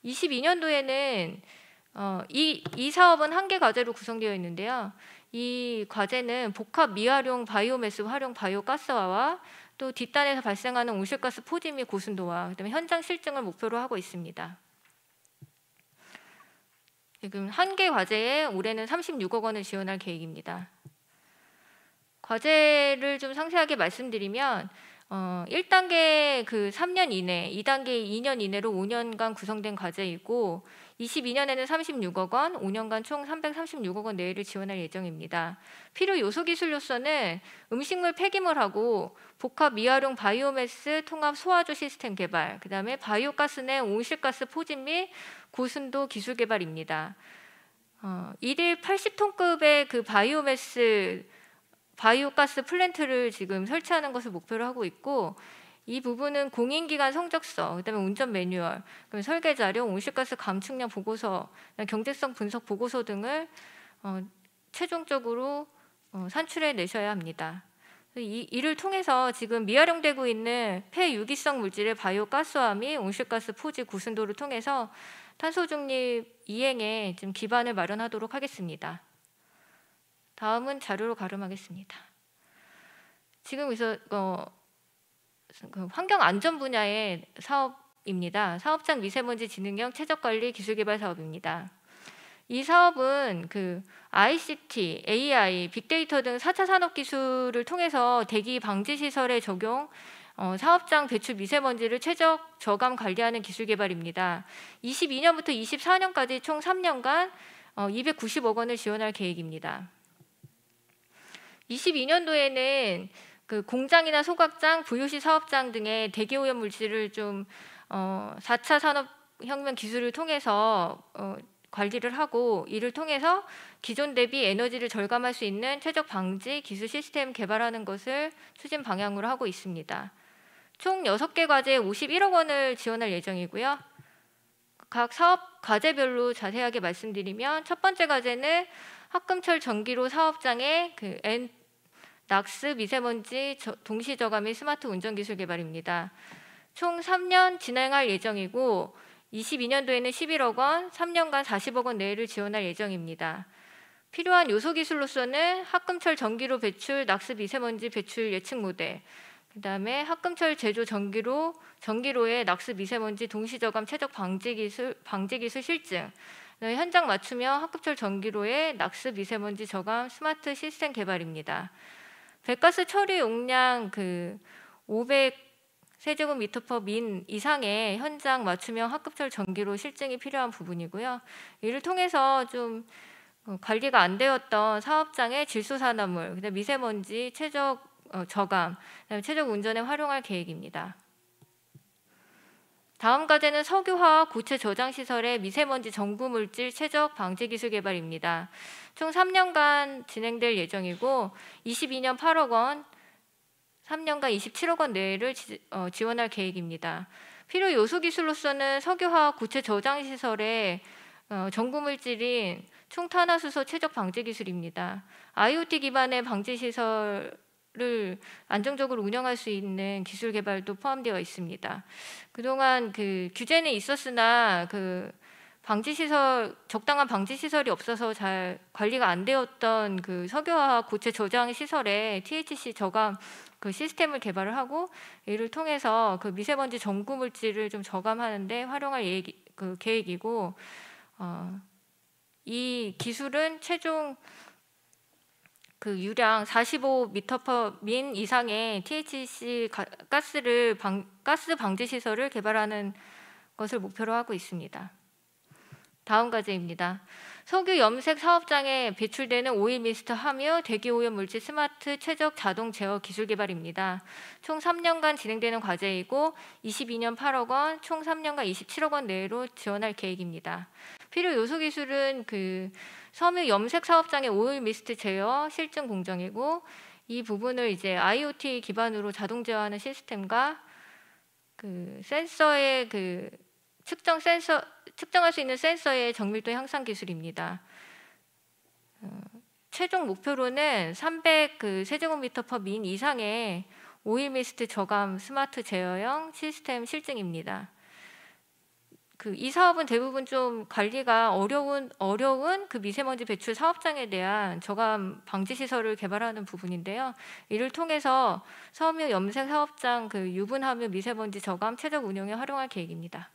22년도에는 이 사업은 한 개 과제로 구성되어 있는데요. 이 과제는 복합 미활용 바이오매스 활용 바이오가스화와 또 뒷단에서 발생하는 온실가스 포집 및 고순도화, 그다음에 현장 실증을 목표로 하고 있습니다. 지금 한 개 과제에 올해는 36억 원을 지원할 계획입니다. 과제를 좀 상세하게 말씀드리면 1단계 그 3년 이내, 2단계 2년 이내로 5년간 구성된 과제이고 22년에는 36억 원, 5년간 총 336억 원 내외를 지원할 예정입니다. 필요 요소 기술로서는 음식물 폐기물하고 복합 미활용 바이오매스 통합 소화조 시스템 개발, 그다음에 바이오가스 내 온실가스 포집 및 고순도 기술 개발입니다. 1일 80톤급의 그 바이오가스 플랜트를 지금 설치하는 것을 목표로 하고 있고, 이 부분은 공인기관 성적서, 그다음에 운전 매뉴얼, 그다음에 설계 자료, 온실가스 감축량 보고서, 경제성 분석 보고서 등을 최종적으로 산출해 내셔야 합니다. 이를 통해서 지금 미활용되고 있는 폐유기성 물질의 바이오가스화 및 온실가스 포집 고순도를 통해서 탄소 중립 이행에 좀 기반을 마련하도록 하겠습니다. 다음은 자료로 가름하겠습니다. 지금 그래서 환경 안전 분야의 사업입니다. 사업장 미세먼지 진흥형 최적관리 기술개발 사업입니다. 이 사업은 그 ICT, AI, 빅데이터 등 4차 산업 기술을 통해서 대기 방지 시설에 적용, 사업장 배출 미세먼지를 최적 저감 관리하는 기술 개발입니다. 22년부터 24년까지 총 3년간 290억 원을 지원할 계획입니다. 22년도에는 그 공장이나 소각장, VOC 사업장 등의 대기 오염 물질을 좀 4차 산업혁명 기술을 통해서 관리를 하고, 이를 통해서 기존 대비 에너지를 절감할 수 있는 최적 방지 기술 시스템 개발하는 것을 추진 방향으로 하고 있습니다. 총 6개 과제에 51억 원을 지원할 예정이고요. 각 사업 과제별로 자세하게 말씀드리면, 첫 번째 과제는 합금철 전기로 사업장의 그 낙스 미세먼지 동시 저감 및 스마트 운전 기술 개발입니다. 총 3년 진행할 예정이고 22년도에는 11억 원, 3년간 40억 원 내외를 지원할 예정입니다. 필요한 요소 기술로서는 합금철 전기로 배출 낙스 미세먼지 배출 예측 모델, 그다음에 합금철 제조 전기로의 낙스 미세먼지 동시 저감 최적 방지 기술 실증, 현장 맞춤형 합금철 전기로의 낙스 미세먼지 저감 스마트 시스템 개발입니다. 배가스 처리 용량 그 500세제곱미터/민 이상의 현장 맞춤형 합금철 전기로 실증이 필요한 부분이고요. 이를 통해서 좀 관리가 안 되었던 사업장의 질소산화물, 그다음에 미세먼지 최적 저감, 그다음에 최적 운전에 활용할 계획입니다. 다음 과제는 석유화학 고체 저장 시설의 미세먼지 정부 물질 최적 방지 기술 개발입니다. 총 3년간 진행될 예정이고 22년 8억 원, 3년간 27억 원 내외를 지원할 계획입니다. 필요 요소 기술로서는 석유화학 고체 저장 시설의 정부 물질인 총탄화수소 최적 방지 기술입니다. IoT 기반의 방지 시설 안정적으로 운영할 수 있는 기술 개발도 포함되어 있습니다. 그동안 그 규제는 있었으나 그 적당한 방지 시설이 없어서 잘 관리가 안 되었던 그 석유화학 고체 저장 시설에 THC 저감 그 시스템을 개발을 하고 이를 통해서 그 미세먼지 전구 물질을 좀 저감하는데 활용할 계획이고, 이 기술은 최종 그 유량 45m/min 이상의 THC 가스 방지 시설을 개발하는 것을 목표로 하고 있습니다. 다음 과제입니다. 석유 염색 사업장에 배출되는 오일 미스트 함유 대기 오염 물질 스마트 최적 자동 제어 기술 개발입니다. 총 3년간 진행되는 과제이고 22년 8억 원, 총 3년간 27억 원 내로 지원할 계획입니다. 필요 요소 기술은 그 섬유 염색 사업장의 오일 미스트 제어 실증 공정이고, 이 부분을 이제 IoT 기반으로 자동 제어하는 시스템과 그 센서의 그 측정할 수 있는 센서의 정밀도 향상 기술입니다. 최종 목표로는 300 세제곱미터/민 이상의 오일 미스트 저감 스마트 제어형 시스템 실증입니다. 이 사업은 대부분 좀 관리가 어려운 그 미세먼지 배출 사업장에 대한 저감 방지 시설을 개발하는 부분인데요. 이를 통해서 섬유 염색 사업장 유분 함유 미세먼지 저감 최적 운영에 활용할 계획입니다.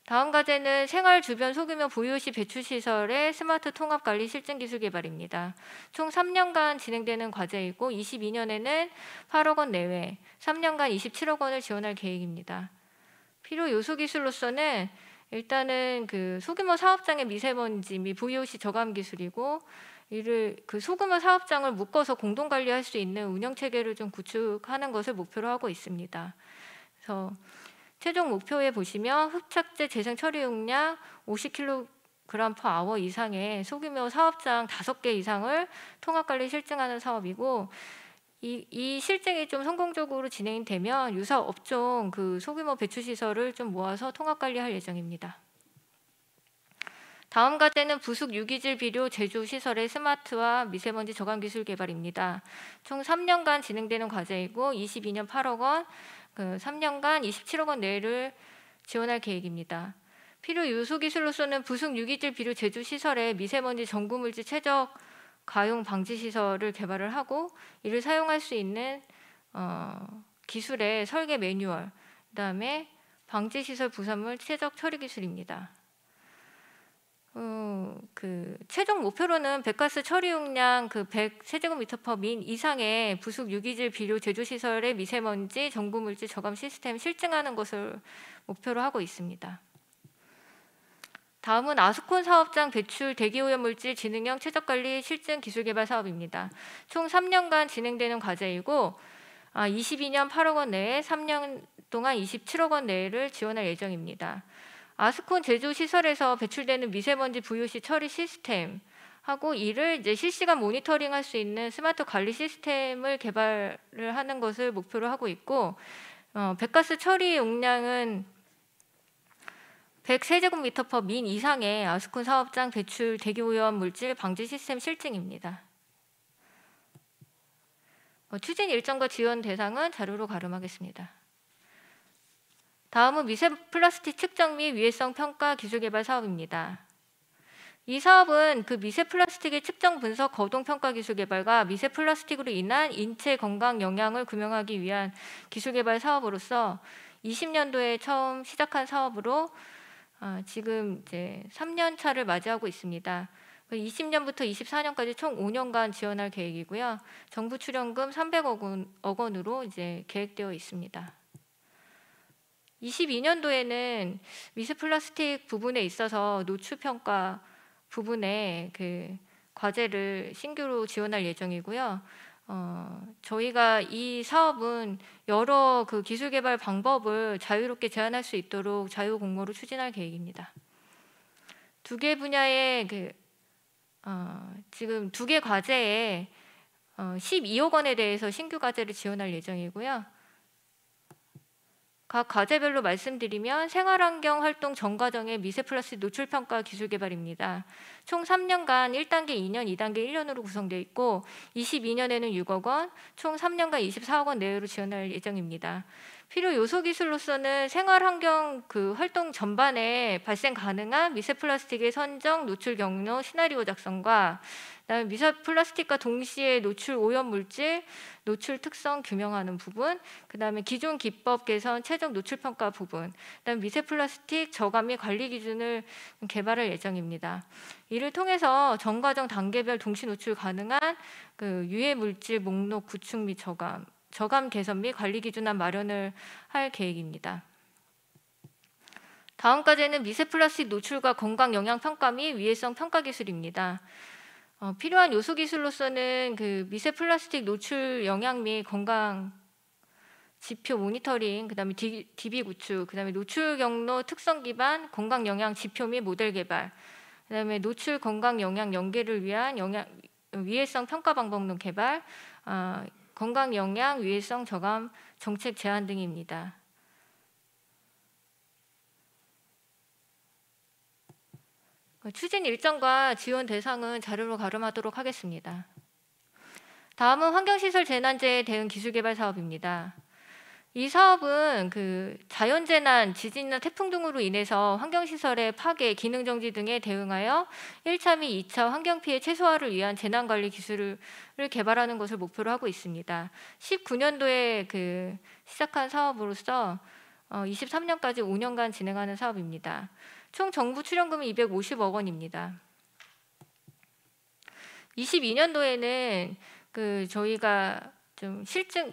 다음 과제는 생활 주변 소규모 보유시 배출 시설의 스마트 통합 관리 실증 기술 개발입니다. 총 3년간 진행되는 과제이고 22년에는 8억 원 내외, 3년간 27억 원을 지원할 계획입니다. 필요 요소 기술로서는 일단은 그 소규모 사업장의 미세먼지 및 VOC 저감 기술이고, 이를 그 소규모 사업장을 묶어서 공동 관리할 수 있는 운영 체계를 좀 구축하는 것을 목표로 하고 있습니다. 그래서 최종 목표에 보시면 흡착제 재생 처리 용량 50kg/h 이상의 소규모 사업장 5개 이상을 통합 관리 실증하는 사업이고, 이 실증이 좀 성공적으로 진행되면 유사 업종 그 소규모 배출 시설을 좀 모아서 통합 관리할 예정입니다. 다음 과제는 부속 유기질 비료 제조 시설의 스마트화 미세먼지 저감 기술 개발입니다. 총 3년간 진행되는 과제이고 22년 8억 원, 3년간 27억 원 내를 지원할 계획입니다. 필요 요소 기술로서는 부속 유기질 비료 제조 시설의 미세먼지 전구 물질 최적 가용 방지 시설을 개발을 하고, 이를 사용할 수 있는 기술의 설계 매뉴얼, 그다음에 방지 시설 부산물 최적 처리 기술입니다. 그 최종 목표로는 배가스 처리 용량 100 세제곱미터/민 이상의 부속 유기질 비료 제조 시설의 미세먼지 전구 물질 저감 시스템 실증하는 것을 목표로 하고 있습니다. 다음은 아스콘 사업장 배출 대기오염 물질 지능형 최적관리 실증 기술개발 사업입니다. 총 3년간 진행되는 과제이고 22년 8억 원 내에 3년 동안 27억 원 내를 지원할 예정입니다. 아스콘 제조 시설에서 배출되는 미세먼지 VOC 처리 시스템 하고, 이를 이제 실시간 모니터링할 수 있는 스마트 관리 시스템을 개발을 하는 것을 목표로 하고 있고, 배가스 처리 용량은 100 세제곱미터/민 이상의 아스콘 사업장 배출 대기오염 물질 방지 시스템 실증입니다. 추진 일정과 지원 대상은 자료로 가름하겠습니다. 다음은 미세 플라스틱 측정 및 위해성 평가 기술 개발 사업입니다. 이 사업은 그 미세 플라스틱의 측정 분석 거동 평가 기술 개발과 미세 플라스틱으로 인한 인체 건강 영향을 규명하기 위한 기술 개발 사업으로서 20년도에 처음 시작한 사업으로 지금 이제 3년 차를 맞이하고 있습니다. 20년부터 24년까지 총 5년간 지원할 계획이고요. 정부 출연금 300억 원으로 이제 계획되어 있습니다. 22년도에는 미세 플라스틱 부분에 있어서 노출 평가 부분에 그 과제를 신규로 지원할 예정이고요. 저희가 이 사업은 여러 그 기술 개발 방법을 자유롭게 제안할 수 있도록 자유 공모를 추진할 계획입니다. 2개 분야의 지금 2개 과제에 12억 원에 대해서 신규 과제를 지원할 예정이고요. 각 과제별로 말씀드리면 생활환경 활동 전 과정의 미세 플라스틱 노출 평가 기술 개발입니다. 총 3년간 1단계 2년, 2단계 1년으로 구성되어 있고 22년에는 6억 원, 총 3년간 24억 원 내외로 지원할 예정입니다. 필요 요소 기술로서는 생활환경 활동 전반에 발생 가능한 미세 플라스틱의 선정, 노출 경로, 시나리오 작성과 그다음에 미세 플라스틱과 동시에 노출 오염 물질, 노출 특성 규명하는 부분, 그다음에 기존 기법 개선, 최종 노출 평가 부분, 그다음에 미세 플라스틱 저감 및 관리 기준을 개발할 예정입니다. 이를 통해서 전 과정 단계별 동시 노출 가능한 유해 물질 목록 구축 및 저감 개선 및 관리 기준안 마련을 할 계획입니다. 다음 과제는 미세 플라스틱 노출과 건강 영향 평가 및 위해성 평가 기술입니다. 필요한 요소 기술로서는 미세 플라스틱 노출 영향 및 건강 지표 모니터링, 그다음에 DB 구축, 그다음에 노출 경로 특성 기반 건강 영향 지표 및 모델 개발, 그다음에 노출 건강 영향 연계를 위한 위해성 평가 방법론 개발, 건강 영향 위해성 저감 정책 제안 등입니다. 추진 일정과 지원 대상은 자료로 가름하도록 하겠습니다. 다음은 환경시설 재난재해 대응 기술개발 사업입니다. 이 사업은 자연재난, 지진이나 태풍 등으로 인해서 환경시설의 파괴, 기능정지 등에 대응하여 1차 및 2차 환경피해 최소화를 위한 재난관리 기술을 개발하는 것을 목표로 하고 있습니다. 19년도에 시작한 사업으로서 23년까지 5년간 진행하는 사업입니다. 총 정부 출연금이 250억 원입니다. 22년도에는 저희가 좀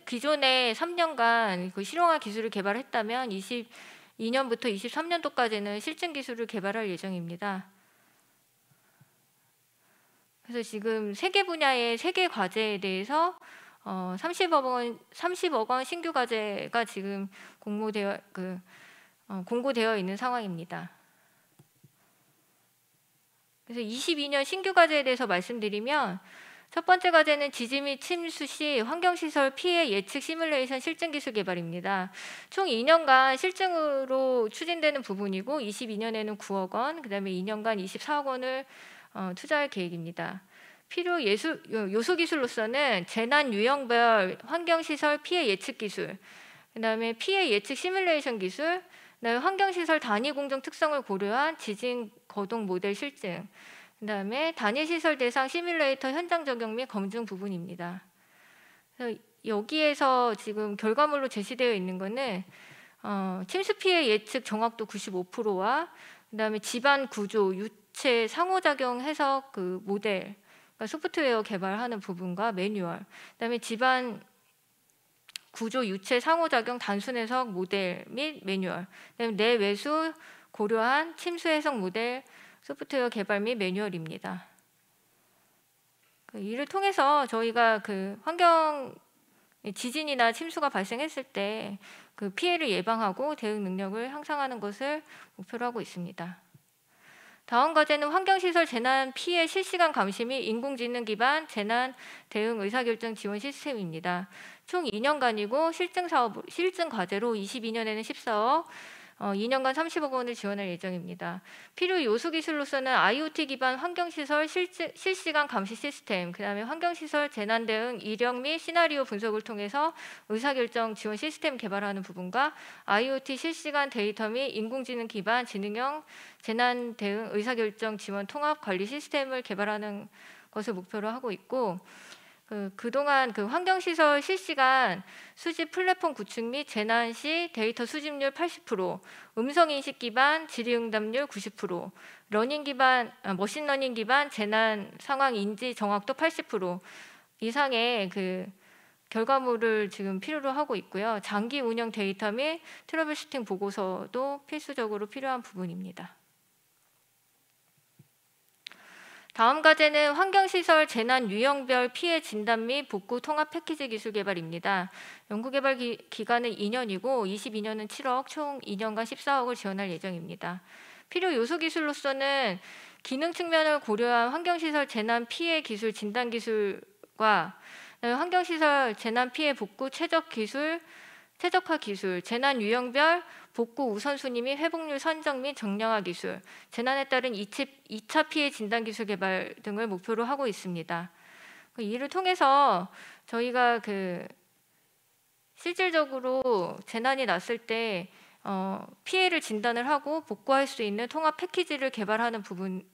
기존에 3년간 실용화 기술을 개발했다면 22년부터 23년도까지는 실증 기술을 개발할 예정입니다. 그래서 지금 3개 분야의 3개 과제에 대해서 30억 원 신규 과제가 지금 공고되어 있는 상황입니다. 그래서 22년 신규 과제에 대해서 말씀드리면 첫 번째 과제는 지진 및 침수 시 환경시설 피해 예측 시뮬레이션 실증 기술 개발입니다. 총 2년간 실증으로 추진되는 부분이고 22년에는 9억 원, 그다음에 2년간 24억 원을 투자할 계획입니다. 필요 요소 기술로서는 재난 유형별 환경시설 피해 예측 기술, 그다음에 피해 예측 시뮬레이션 기술, 그다음에 환경시설 단위 공정 특성을 고려한 지진 거동 모델 실증, 그다음에 단위시설 대상 시뮬레이터 현장 적용 및 검증 부분입니다. 그래서 여기에서 지금 결과물로 제시되어 있는 것은 침수 피해 예측 정확도 95%와 그다음에 집안 구조, 유체 상호작용 해석 모델, 그러니까 소프트웨어 개발하는 부분과 매뉴얼, 그다음에 집안 구조, 유체 상호작용 단순 해석 모델 및 매뉴얼, 그다음에 내외수 고려한 침수 해석 모델 소프트웨어 개발 및 매뉴얼입니다. 이를 통해서 저희가 환경 지진이나 침수가 발생했을 때 피해를 예방하고 대응 능력을 향상하는 것을 목표로 하고 있습니다. 다음 과제는 환경시설 재난 피해 실시간 감시 및 인공지능 기반 재난 대응 의사결정 지원 시스템입니다. 총 2년간이고 실증 과제로 22년에는 14억, 2년간 30억 원을 지원할 예정입니다. 필요 요소 기술로서는 IoT 기반 환경시설 실시간 감시 시스템, 그다음에 환경시설 재난 대응 이력 및 시나리오 분석을 통해서 의사결정 지원 시스템 개발하는 부분과 IoT 실시간 데이터 및 인공지능 기반 지능형 재난 대응 의사결정 지원 통합 관리 시스템을 개발하는 것을 목표로 하고 있고, 그동안 환경시설 실시간 수집 플랫폼 구축 및 재난 시 데이터 수집률 80%, 음성인식 기반 질의응답률 90%, 머신러닝 기반 재난 상황 인지 정확도 80% 이상의 결과물을 지금 필요로 하고 있고요. 장기 운영 데이터 및 트러블 슈팅 보고서도 필수적으로 필요한 부분입니다. 다음 과제는 환경시설 재난 유형별 피해 진단 및 복구 통합 패키지 기술 개발입니다. 연구개발 기간은 2년이고 22년은 7억, 총 2년간 14억을 지원할 예정입니다. 필요 요소 기술로서는 기능 측면을 고려한 환경시설 재난 피해 기술 진단 기술과 환경시설 재난 피해 복구 최적 기술, 최적화 기술, 재난 유형별 복구 우선순위 및 회복률 선정 및 정량화 기술, 재난에 따른 2차 피해 진단 기술 개발 등을 목표로 하고 있습니다. 이를 통해서 저희가 실질적으로 재난이 났을 때 피해를 진단을 하고 복구할 수 있는 통합 패키지를 개발하는 부분이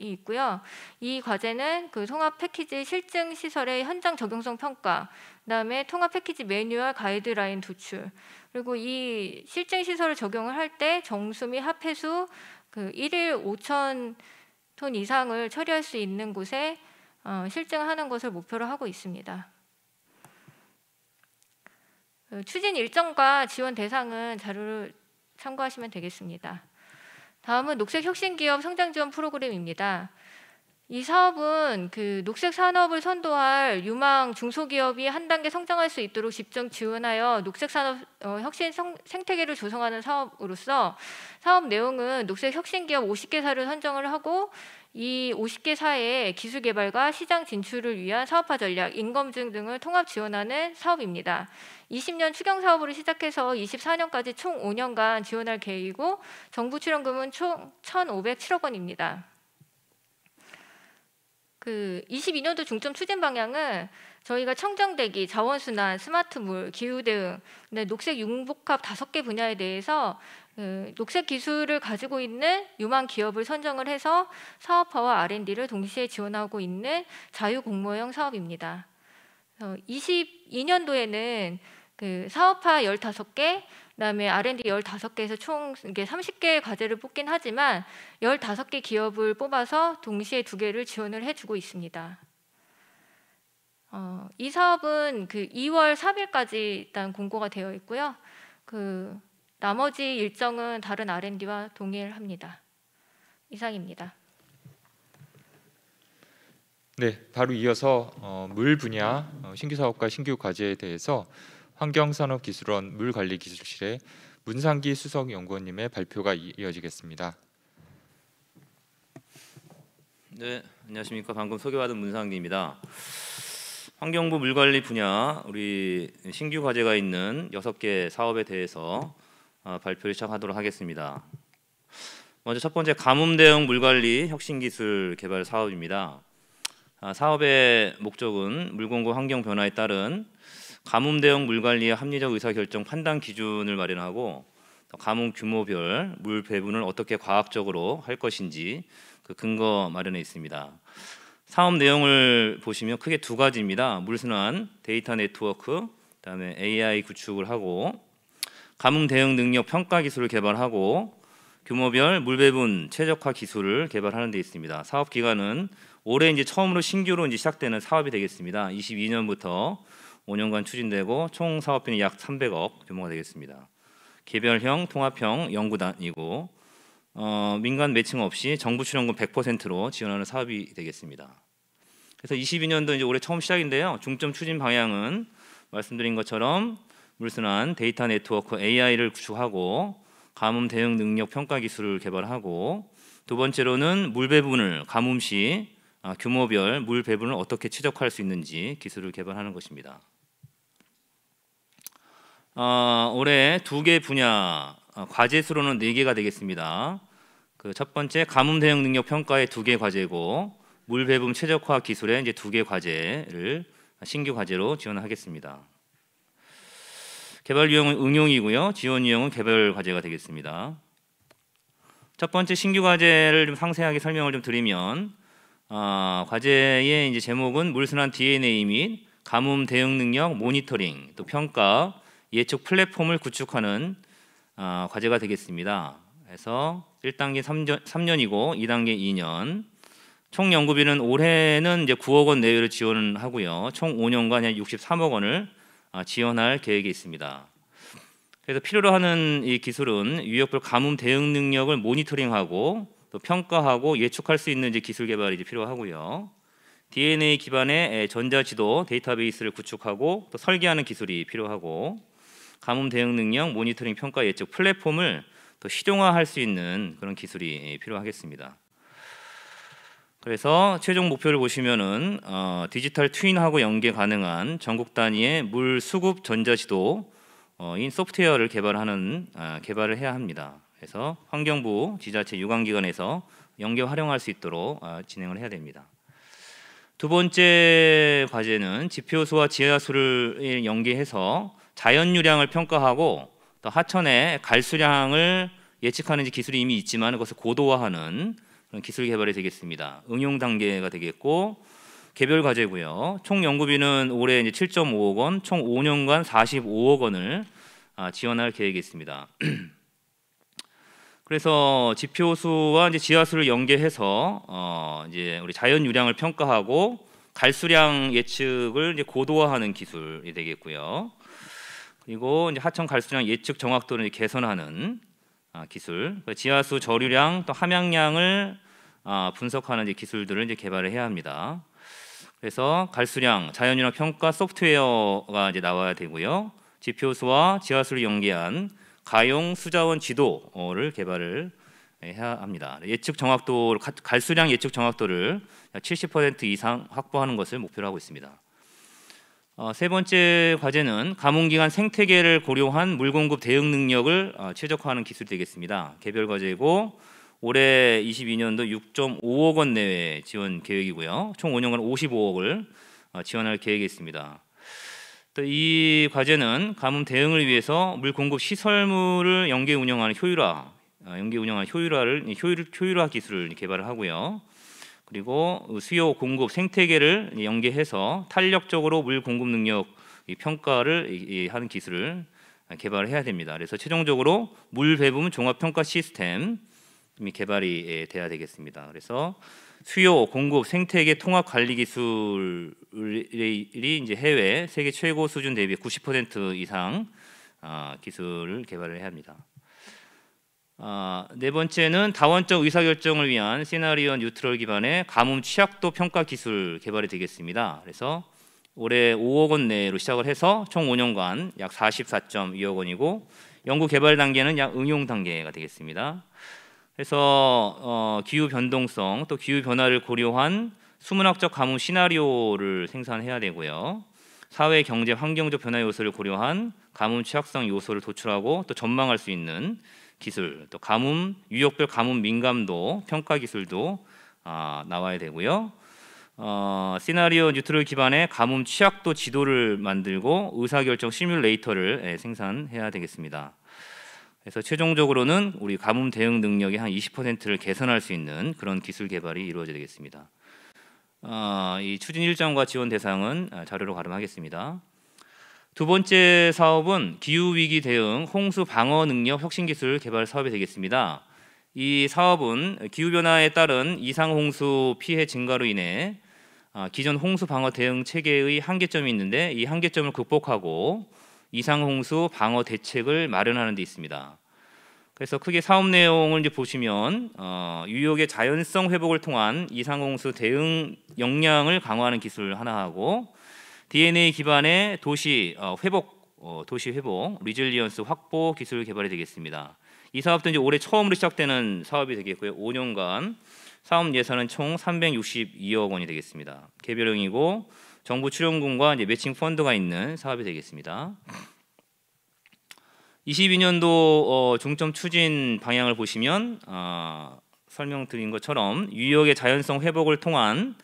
있고요. 이 과제는 그 통합 패키지 실증 시설의 현장 적용성 평가, 그다음에 통합 패키지 매뉴얼 가이드라인 도출, 그리고 이 실증 시설을 적용을 할 때 정수 및 합해수 1일 5,000톤 이상을 처리할 수 있는 곳에 실증하는 것을 목표로 하고 있습니다. 추진 일정과 지원 대상은 자료를 참고하시면 되겠습니다. 다음은 녹색혁신기업 성장지원 프로그램입니다. 이 사업은 녹색 산업을 선도할 유망 중소기업이 한 단계 성장할 수 있도록 집중 지원하여 녹색 산업 혁신 생태계를 조성하는 사업으로서 사업 내용은 녹색 혁신기업 50개사를 선정을 하고 이 50개사의 기술 개발과 시장 진출을 위한 사업화 전략, 인검증 등을 통합 지원하는 사업입니다. 20년 추경 사업으로 시작해서 24년까지 총 5년간 지원할 계획이고 정부 출연금은 총 1,507억 원입니다. 22년도 중점 추진 방향은 저희가 청정대기, 자원순환, 스마트물, 기후대응, 녹색 융복합 5개 분야에 대해서 녹색 기술을 가지고 있는 유망 기업을 선정을 해서 사업화와 R&D를 동시에 지원하고 있는 자유공모형 사업입니다. 22년도에는 사업화 15개, 그다음에 R&D 15개에서 총 30개의 과제를 뽑긴 하지만 15개 기업을 뽑아서 동시에 2개를 지원을 해주고 있습니다. 이 사업은 2월 3일까지 일단 공고가 되어 있고요. 나머지 일정은 다른 R&D와 동일합니다. 이상입니다. 네, 바로 이어서 물 분야 신규 사업과 신규 과제에 대해서 환경산업기술원 물관리기술실의 문상기 수석연구원님의 발표가 이어지겠습니다. 네, 안녕하십니까. 방금 소개받은 문상기입니다. 환경부 물관리 분야 우리 신규 과제가 있는 6개 사업에 대해서 발표를 시작하도록 하겠습니다. 먼저 첫 번째 가뭄 대응 물관리 혁신기술 개발 사업입니다. 사업의 목적은 물공급 환경 변화에 따른 가뭄 대응 물관리의 합리적 의사결정 판단 기준을 마련하고 가뭄 규모별 물 배분을 어떻게 과학적으로 할 것인지 그 근거 마련해 있습니다. 사업 내용을 보시면 크게 2가지입니다. 물순환, 데이터 네트워크, 그다음에 AI 구축을 하고 가뭄 대응 능력 평가 기술을 개발하고 규모별 물 배분 최적화 기술을 개발하는 데 있습니다. 사업 기간은 올해 처음으로 신규로 시작되는 사업이 되겠습니다. 22년부터 5년간 추진되고 총 사업비는 약 300억 규모가 되겠습니다. 개별형, 통합형 연구단이고 민간 매칭 없이 정부 출연금 100%로 지원하는 사업이 되겠습니다. 그래서 22년도 올해 처음 시작인데요. 중점 추진 방향은 말씀드린 것처럼 물순환, 데이터 네트워크, AI를 구축하고 가뭄 대응 능력 평가 기술을 개발하고 두 번째로는 물 배분을 가뭄 시 규모별 물 배분을 어떻게 최적화할 수 있는지 기술을 개발하는 것입니다. 올해 2개 분야 과제 수로는 4개가 되겠습니다. 첫 번째 가뭄 대응 능력 평가의 2개 과제고 물 배분 최적화 기술의 2개 과제를 신규 과제로 지원하겠습니다. 개발 유형은 응용이고요. 지원 유형은 개별 과제가 되겠습니다. 첫 번째 신규 과제를 좀 상세하게 설명을 좀 드리면 과제의 제목은 물순환 DNA 및 가뭄 대응 능력 모니터링 또 평가 예측 플랫폼을 구축하는 과제가 되겠습니다. 그래서 1단계 3년이고 2단계 2년 총 연구비는 올해는 9억 원 내외로 지원하고요. 총 5년간 63억 원을 지원할 계획이 있습니다. 그래서 필요로 하는 이 기술은 유역별 가뭄 대응 능력을 모니터링하고 또 평가하고 예측할 수 있는 기술 개발이 필요하고요. DNA 기반의 전자지도 데이터베이스를 구축하고 또 설계하는 기술이 필요하고 가뭄 대응 능력 모니터링 평가 예측 플랫폼을 또 실용화할 수 있는 그런 기술이 필요하겠습니다. 그래서 최종 목표를 보시면은 디지털 트윈하고 연계 가능한 전국 단위의 물 수급 전자지도 인 소프트웨어를 개발을 해야 합니다. 그래서 환경부 지자체 유관기관에서 연계 활용할 수 있도록 진행을 해야 됩니다. 두 번째 과제는 지표수와 지하수를 연계해서 자연유량을 평가하고 또 하천의 갈수량을 예측하는 기술이 이미 있지만 그것을 고도화하는 그런 기술 개발이 되겠습니다. 응용 단계가 되겠고 개별 과제고요. 총 연구비는 올해 이제 7.5억 원, 총 5년간 45억 원을 지원할 계획이 있습니다. 그래서 지표수와 이제 지하수를 연계해서 이제 우리 자연 유량을 평가하고 갈수량 예측을 이제 고도화하는 기술이 되겠고요. 그리고 이제 하천 갈수량 예측 정확도를 이제 개선하는 기술, 지하수 저류량 또 함양량을 분석하는 이제 기술들을 이제 개발을 해야 합니다. 그래서 갈수량, 자연 유량 평가 소프트웨어가 이제 나와야 되고요. 지표수와 지하수를 연계한 가용 수자원 지도를 개발을 해야 합니다. 예측 정확도, 갈수량 예측 정확도를 70% 이상 확보하는 것을 목표로 하고 있습니다. 세 번째 과제는 가뭄기간 생태계를 고려한 물 공급 대응 능력을 최적화하는 기술이 되겠습니다. 개별 과제이고 올해 22년도 6.5억 원 내외 지원 계획이고요. 총 5년간 55억을 지원할 계획이 있습니다. 또 이 과제는 가뭄 대응을 위해서 물 공급 시설물을 연계 운영하는 효율화 기술을 개발을 하고요. 그리고 수요 공급 생태계를 연계해서 탄력적으로 물 공급 능력 평가를 하는 기술을 개발해야 됩니다. 그래서 최종적으로 물 배분 종합 평가 시스템이 개발이 돼야 되겠습니다. 그래서 수요 공급 생태계 통합 관리 기술이 이제 해외 세계 최고 수준 대비 90% 이상 기술을 개발을 해야 합니다. 네 번째는 다원적 의사결정을 위한 시나리오 뉴트럴 기반의 가뭄 취약도 평가 기술 개발이 되겠습니다. 그래서 올해 5억 원 내로 시작을 해서 총 5년간 약 44.2억 원이고 연구 개발 단계는 약 응용 단계가 되겠습니다. 그래서 기후 변동성 또 기후 변화를 고려한 수문학적 가뭄 시나리오를 생산해야 되고요. 사회, 경제, 환경적 변화 요소를 고려한 가뭄 취약성 요소를 도출하고 또 전망할 수 있는 기술, 또 가뭄 유역별 가뭄 민감도 평가 기술도 나와야 되고요. 시나리오 뉴트럴 기반의 가뭄 취약도 지도를 만들고 의사결정 시뮬레이터를 생산해야 되겠습니다. 그래서 최종적으로는 우리 가뭄 대응 능력의 한 20%를 개선할 수 있는 그런 기술 개발이 이루어져야 되겠습니다. 이 추진 일정과 지원 대상은 자료로 가름하겠습니다. 두 번째 사업은 기후위기 대응 홍수 방어 능력 혁신 기술 개발 사업이 되겠습니다. 이 사업은 기후변화에 따른 이상홍수 피해 증가로 인해 기존 홍수 방어 대응 체계의 한계점이 있는데 이 한계점을 극복하고 이상홍수 방어 대책을 마련하는 데 있습니다. 그래서 크게 사업 내용을 이제 보시면 유역의 자연성 회복을 통한 이상홍수 대응 역량을 강화하는 기술 하나 하고 DNA 기반의 도시 회복 리질리언스 확보 기술 개발이 되겠습니다. 이 사업도 이제 올해 처음으로 시작되는 사업이 되겠고요. 5년간 사업 예산은 총 362억 원이 되겠습니다. 개별형이고 정부 출연금과 이제 매칭 펀드가 있는 사업이 되겠습니다. 22년도 중점 추진 방향을 보시면 설명드린 것처럼 유역의 자연성 회복을 통한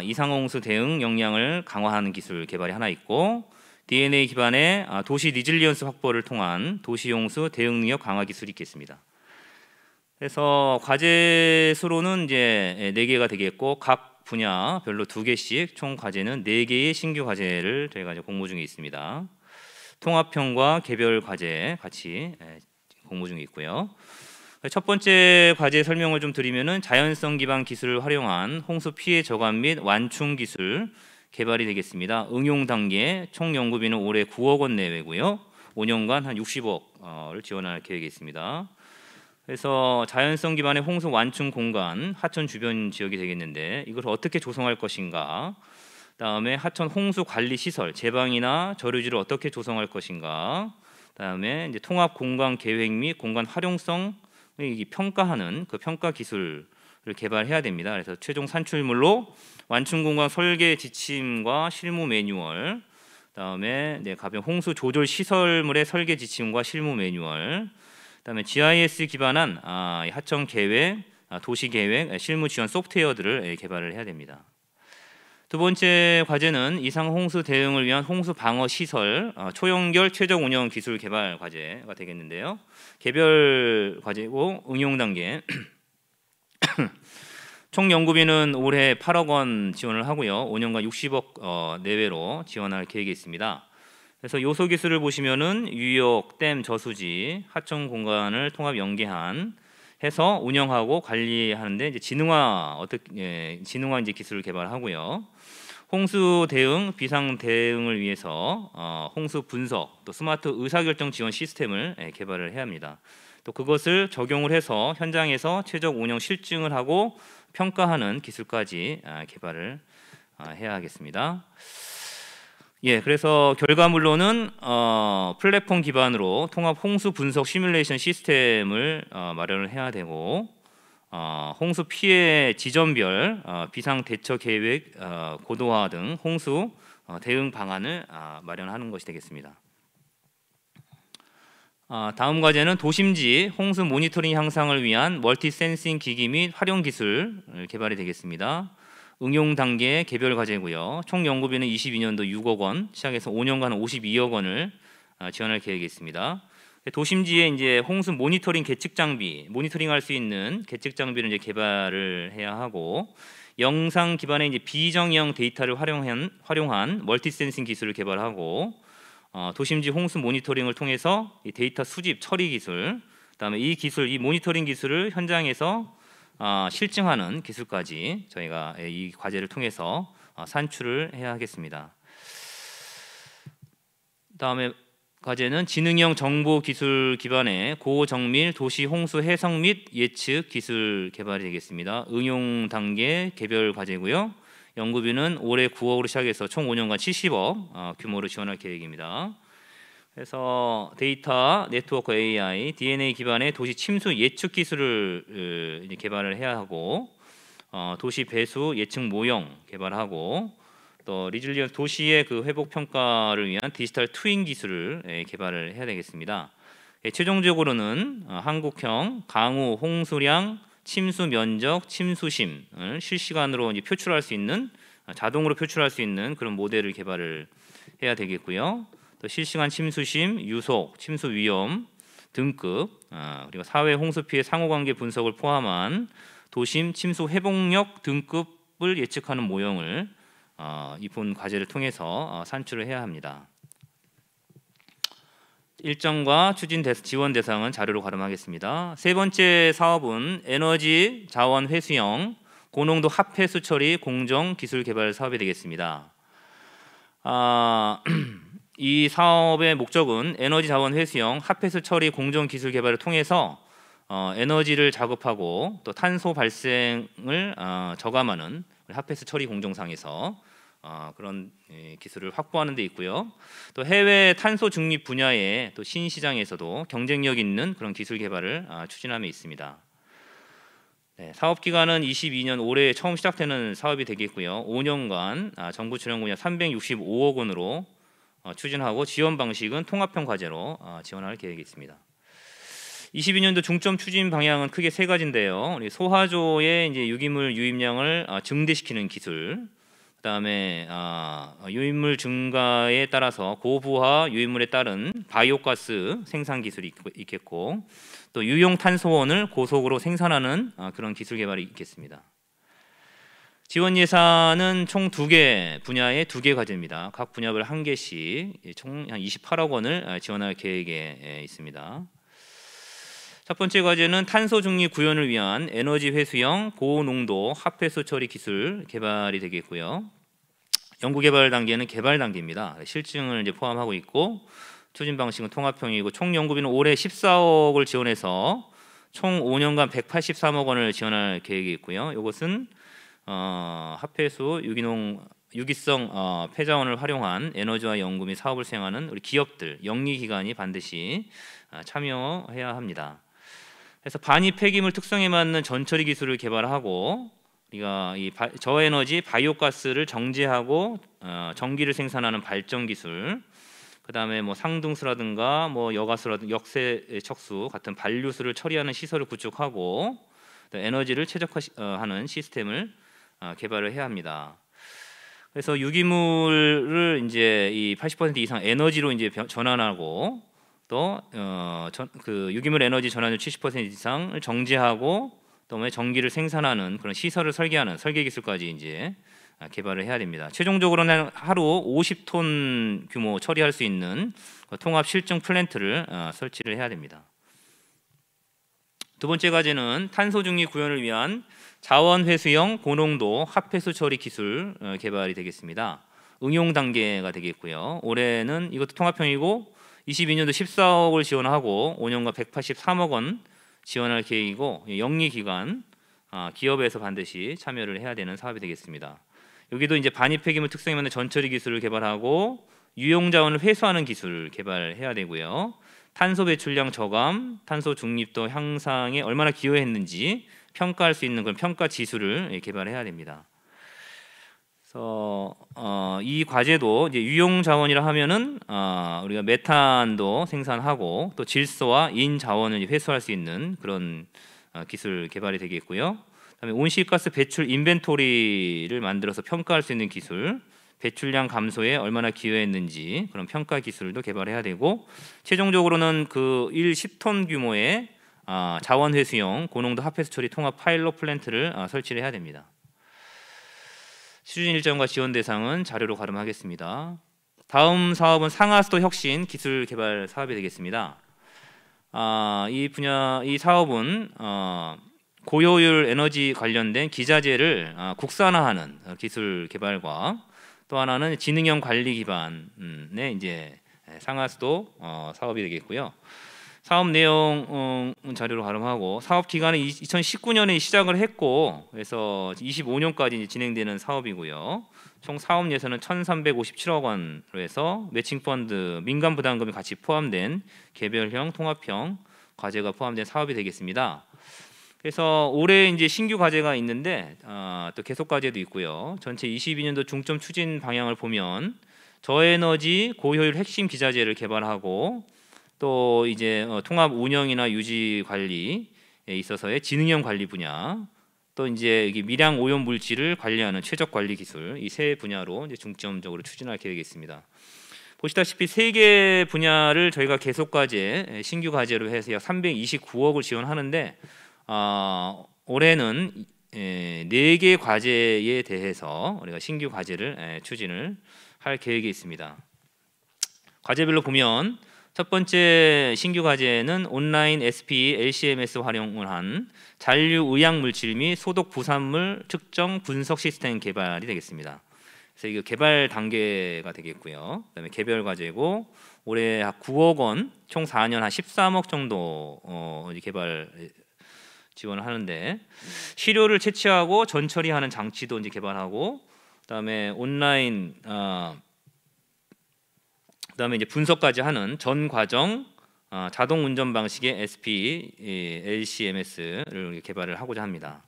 이상홍수 대응 역량을 강화하는 기술 개발이 하나 있고 DNA 기반의 도시 리질리언스 확보를 통한 도시홍수 대응 능력 강화 기술이 있겠습니다. 그래서 과제 수로는 이제 4개가 되겠고 각 분야별로 2개씩 총 과제는 4개의 신규 과제를 저희가 이제 공모 중에 있습니다. 통합형과 개별 과제 같이 공모 중에 있고요. 첫 번째 과제 설명을 좀 드리면은 자연성 기반 기술을 활용한 홍수 피해 저감 및 완충 기술 개발이 되겠습니다. 응용 단계 총 연구비는 올해 9억 원 내외고요. 5년간 한 60억을 지원할 계획이 있습니다. 그래서 자연성 기반의 홍수 완충 공간 하천 주변 지역이 되겠는데 이걸 어떻게 조성할 것인가, 그다음에 하천 홍수 관리 시설 제방이나 저류지를 어떻게 조성할 것인가, 그다음에 이제 통합 공간 계획 및 공간 활용성 평가하는 그 평가 기술을 개발해야 됩니다. 그래서 최종 산출물로 완충 공간 설계 지침과 실무 매뉴얼, 그다음에 가변 홍수 조절 시설물의 설계 지침과 실무 매뉴얼, 그다음에 GIS 기반한 하청 계획, 도시 계획, 실무 지원 소프트웨어들을 개발을 해야 됩니다. 두 번째 과제는 이상 홍수 대응을 위한 홍수 방어 시설 초연결 최적 운영 기술 개발 과제가 되겠는데요. 개별 과제고 응용 단계. 총 연구비는 올해 8억 원 지원을 하고요. 5년간 60억 내외로 지원할 계획이 있습니다. 그래서 요소 기술을 보시면은 유역, 댐, 저수지, 하청 공간을 통합 연계한 해서 운영하고 관리하는데 이제 진흥화 이제 기술을 개발하고요. 홍수 대응, 비상 대응을 위해서 홍수 분석, 또 스마트 의사결정 지원 시스템을 개발을 해야 합니다. 또 그것을 적용을 해서 현장에서 최적 운영 실증을 하고 평가하는 기술까지 개발을 해야 하겠습니다. 그래서 결과물로는 플랫폼 기반으로 통합 홍수 분석 시뮬레이션 시스템을 마련을 해야 되고, 홍수 피해 지점별 비상 대처 계획 고도화 등 홍수 대응 방안을 마련하는 것이 되겠습니다. 다음 과제는 도심지 홍수 모니터링 향상을 위한 멀티 센싱 기기 및 활용 기술 개발이 되겠습니다. 응용 단계 개별 과제고요. 총 연구비는 22년도 6억 원, 시작해서 5년간 52억 원을 지원할 계획이 있습니다. 도심지에 이제 홍수 모니터링 계측 장비, 모니터링할 수 있는 계측 장비를 이제 개발을 해야 하고, 영상 기반의 이제 비정형 데이터를 활용한 멀티 센싱 기술을 개발하고, 도심지 홍수 모니터링을 통해서 이 데이터 수집 처리 기술, 그다음에 이 모니터링 기술을 현장에서 실증하는 기술까지 저희가 이 과제를 통해서 산출을 해야 하겠습니다. 다음에 과제는 지능형 정보 기술 기반의 고정밀 도시 홍수 해석 및 예측 기술 개발이 되겠습니다. 응용 단계 개별 과제고요. 연구비는 올해 9억으로 시작해서 총 5년간 70억 규모로 지원할 계획입니다. 그래서 데이터, 네트워크 AI, DNA 기반의 도시 침수 예측 기술을 이제 개발을 해야 하고, 도시 배수 예측 모형 개발하고, 또 리질리언스 도시의 그 회복 평가를 위한 디지털 트윈 기술을 개발을 해야 되겠습니다. 최종적으로는 한국형 강우 홍수량 침수 면적 침수심을 실시간으로 이제 표출할 수 있는, 자동으로 표출할 수 있는 그런 모델을 개발을 해야 되겠고요. 또 실시간 침수심, 유속, 침수 위험, 등급, 그리고 사회 홍수 피해 상호관계 분석을 포함한 도심 침수 회복력 등급을 예측하는 모형을 이번 과제를 통해서 산출을 해야 합니다. 일정과 추진 지원 대상은 자료로 가름하겠습니다. 세 번째 사업은 에너지 자원 회수형 고농도 합회수 처리 공정 기술 개발 사업이 되겠습니다. 이 사업의 목적은 에너지 자원 회수형 합회수 처리 공정 기술 개발을 통해서 에너지를 작업하고 또 탄소 발생을 저감하는 합회수 처리 공정상에서 그런 기술을 확보하는 데 있고요. 또 해외 탄소 중립 분야의 또 신시장에서도 경쟁력 있는 그런 기술 개발을 추진함에 있습니다. 사업 기간은 22년 올해 처음 시작되는 사업이 되겠고요. 5년간 정부 출연 분야 365억 원으로 추진하고, 지원 방식은 통합형 과제로 지원할 계획이 있습니다. 22년도 중점 추진 방향은 크게 세 가지인데요. 소하조의 이제 유기물 유입량을 증대시키는 기술, 그다음에 유입물 증가에 따라서 고부하 유입물에 따른 바이오가스 생산 기술이 있겠고, 또 유용 탄소원을 고속으로 생산하는 그런 기술 개발이 있겠습니다. 지원 예산은 총 2개 분야의 2개 과제입니다. 각 분야별 1개씩 총 한 28억 원을 지원할 계획에 있습니다. 첫 번째 과제는 탄소 중립 구현을 위한 에너지 회수형 고농도 합회수 처리 기술 개발이 되겠고요. 연구 개발 단계는 개발 단계입니다. 실증을 이제 포함하고 있고, 추진 방식은 통합형이고, 총 연구비는 올해 14억을 지원해서 총 5년간 183억 원을 지원할 계획이 있고요. 이것은 합회수 유기성 폐자원을 활용한 에너지화 연구 및 사업을 수행하는 우리 기업들, 영리기관이 반드시 참여해야 합니다. 그래서 반입 폐기물 특성에 맞는 전처리 기술을 개발하고, 우리가 이 저에너지 바이오가스를 정제하고 전기를 생산하는 발전 기술, 그다음에 뭐 상등수라든가 뭐 여가수라든가 역세척수 같은 반류수를 처리하는 시설을 구축하고 에너지를 최적화하는 시스템을 개발을 해야 합니다. 그래서 유기물을 이제 이 80% 이상 에너지로 이제 전환하고 또 그 유기물 에너지 전환율 70% 이상을 정제하고 또 전기를 생산하는 그런 시설을 설계하는 설계 기술까지 이제 개발을 해야 됩니다. 최종적으로는 하루 50톤 규모 처리할 수 있는 통합 실증 플랜트를 설치를 해야 됩니다. 두 번째 과제는 탄소 중립 구현을 위한 자원 회수형 고농도 합회수 처리 기술 개발이 되겠습니다. 응용 단계가 되겠고요. 올해는 이것도 통합형이고 22년도 14억을 지원하고 5년간 183억 원 지원할 계획이고 영리 기관 기업에서 반드시 참여를 해야 되는 사업이 되겠습니다. 여기도 이제 반입 폐기물 특성에 맞는 전처리 기술을 개발하고 유용 자원을 회수하는 기술 개발해야 되고요. 탄소 배출량 저감, 탄소 중립도 향상에 얼마나 기여했는지 평가할 수 있는 그런 평가 지수를 개발해야 됩니다. 그래서 이 과제도 이제 유용 자원이라 하면은 우리가 메탄도 생산하고 또 질소와 인 자원을 회수할 수 있는 그런 기술 개발이 되겠고요. 그다음에 온실가스 배출 인벤토리를 만들어서 평가할 수 있는 기술, 배출량 감소에 얼마나 기여했는지 그런 평가 기술도 개발해야 되고, 최종적으로는 그 10톤 규모의 자원 회수용 고농도 합회수 처리 통합 파일럿 플랜트를 설치를 해야 됩니다. 추진 일정과 지원 대상은 자료로 가름하겠습니다. 다음 사업은 상하수도 혁신 기술 개발 사업이 되겠습니다. 이 사업은 고효율 에너지 관련된 기자재를 국산화하는 기술 개발과 또 하나는 지능형 관리 기반의 이제 상하수도 사업이 되겠고요. 사업 내용 자료로 가름하고 사업 기간은 2019년에 시작을 했고 그래서 25년까지 진행되는 사업이고요. 총 사업 예산은 1,357억 원으로 해서 매칭 펀드, 민간 부담금이 같이 포함된 개별형, 통합형 과제가 포함된 사업이 되겠습니다. 그래서 올해 이제 신규 과제가 있는데 또 계속 과제도 있고요. 전체 22년도 중점 추진 방향을 보면 저에너지 고효율 핵심 기자재를 개발하고 또 이제 통합 운영이나 유지 관리에 있어서의 지능형 관리 분야, 또 이제 이게 미량 오염 물질을 관리하는 최적 관리 기술, 이 세 분야로 이제 중점적으로 추진할 계획이있습니다. 보시다시피 세 개 분야를 저희가 계속 과제, 신규 과제로 해서 약 329억을 지원하는데 올해는 4개 과제에 대해서 우리가 신규 과제를 추진을 할 계획이 있습니다. 과제별로 보면 첫 번째 신규 과제는 온라인 SP, LCMS 활용을 한 잔류 의약 물질 및 소독 부산물 측정 분석 시스템 개발이 되겠습니다. 그래서 이거 개발 단계가 되겠고요. 그다음에 개별 과제고 올해 약 9억 원, 총 4년 한 13억 정도 개발 지원을 하는데 시료를 채취하고 전처리하는 장치도 이제 개발하고 그다음에 온라인 그다음에 이제 분석까지 하는 전 과정 자동 운전 방식의 SP, LCMS를 개발을 하고자 합니다.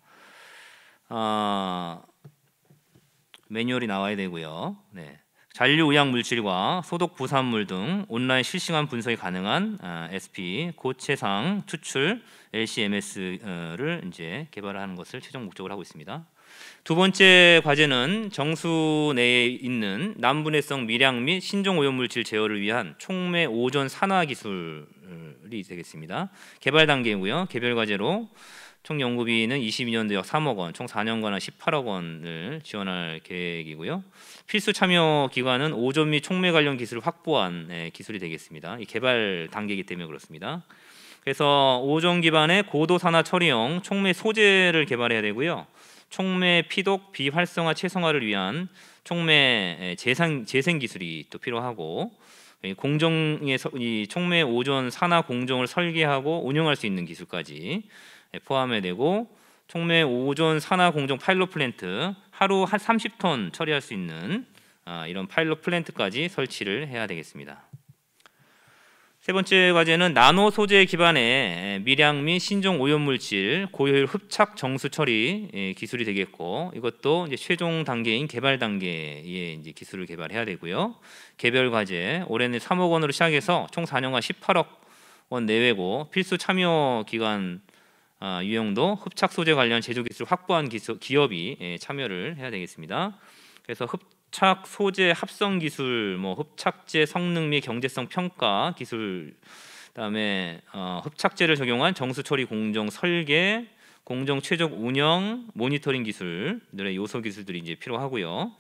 매뉴얼이 나와야 되고요. 네. 잔류 의약 물질과 소독 부산물 등 온라인 실시간 분석이 가능한 SP 고체상 추출 LCMS를 이제 개발하는 것을 최종 목적으로 하고 있습니다. 두 번째 과제는 정수 내에 있는 남분해성 미량 및 신종 오염물질 제어를 위한 촉매 오존 산화 기술이 되겠습니다. 개발 단계이고요. 개별 과제로 총 연구비는 22년도 약 3억 원, 총 4년간 한 18억 원을 지원할 계획이고요. 필수 참여 기관은 오존 및 촉매 관련 기술을 확보한 기술이 되겠습니다. 이 개발 단계이기 때문에 그렇습니다. 그래서 오존 기반의 고도 산화 처리용 촉매 소재를 개발해야 되고요. 촉매 피독 비활성화 최성화를 위한 촉매 재생 기술이 또 필요하고 공정에서 이 촉매 오존 산화 공정을 설계하고 운영할 수 있는 기술까지 포함해야 되고 촉매 오존 산화 공정 파일럿 플랜트 하루 한 30톤 처리할 수 있는 이런 파일럿 플랜트까지 설치를 해야 되겠습니다. 세 번째 과제는 나노 소재 기반의 밀양 및 신종 오염물질 고효율 흡착 정수 처리 기술이 되겠고, 이것도 이제 최종 단계인 개발 단계의 이제 기술을 개발해야 되고요. 개별 과제 올해는 3억 원으로 시작해서 총 4년간 18억 원 내외고, 필수 참여 기관 유형도 흡착 소재 관련 제조 기술 확보한 기업이 참여를 해야 되겠습니다. 그래서 흡착 소재 합성 기술, 흡착제 성능 및 경제성 평가 기술, 그다음에 흡착제를 적용한 정수 처리 공정 설계, 공정 최적 운영, 모니터링 기술들의 요소 기술들이 이제 필요하고요.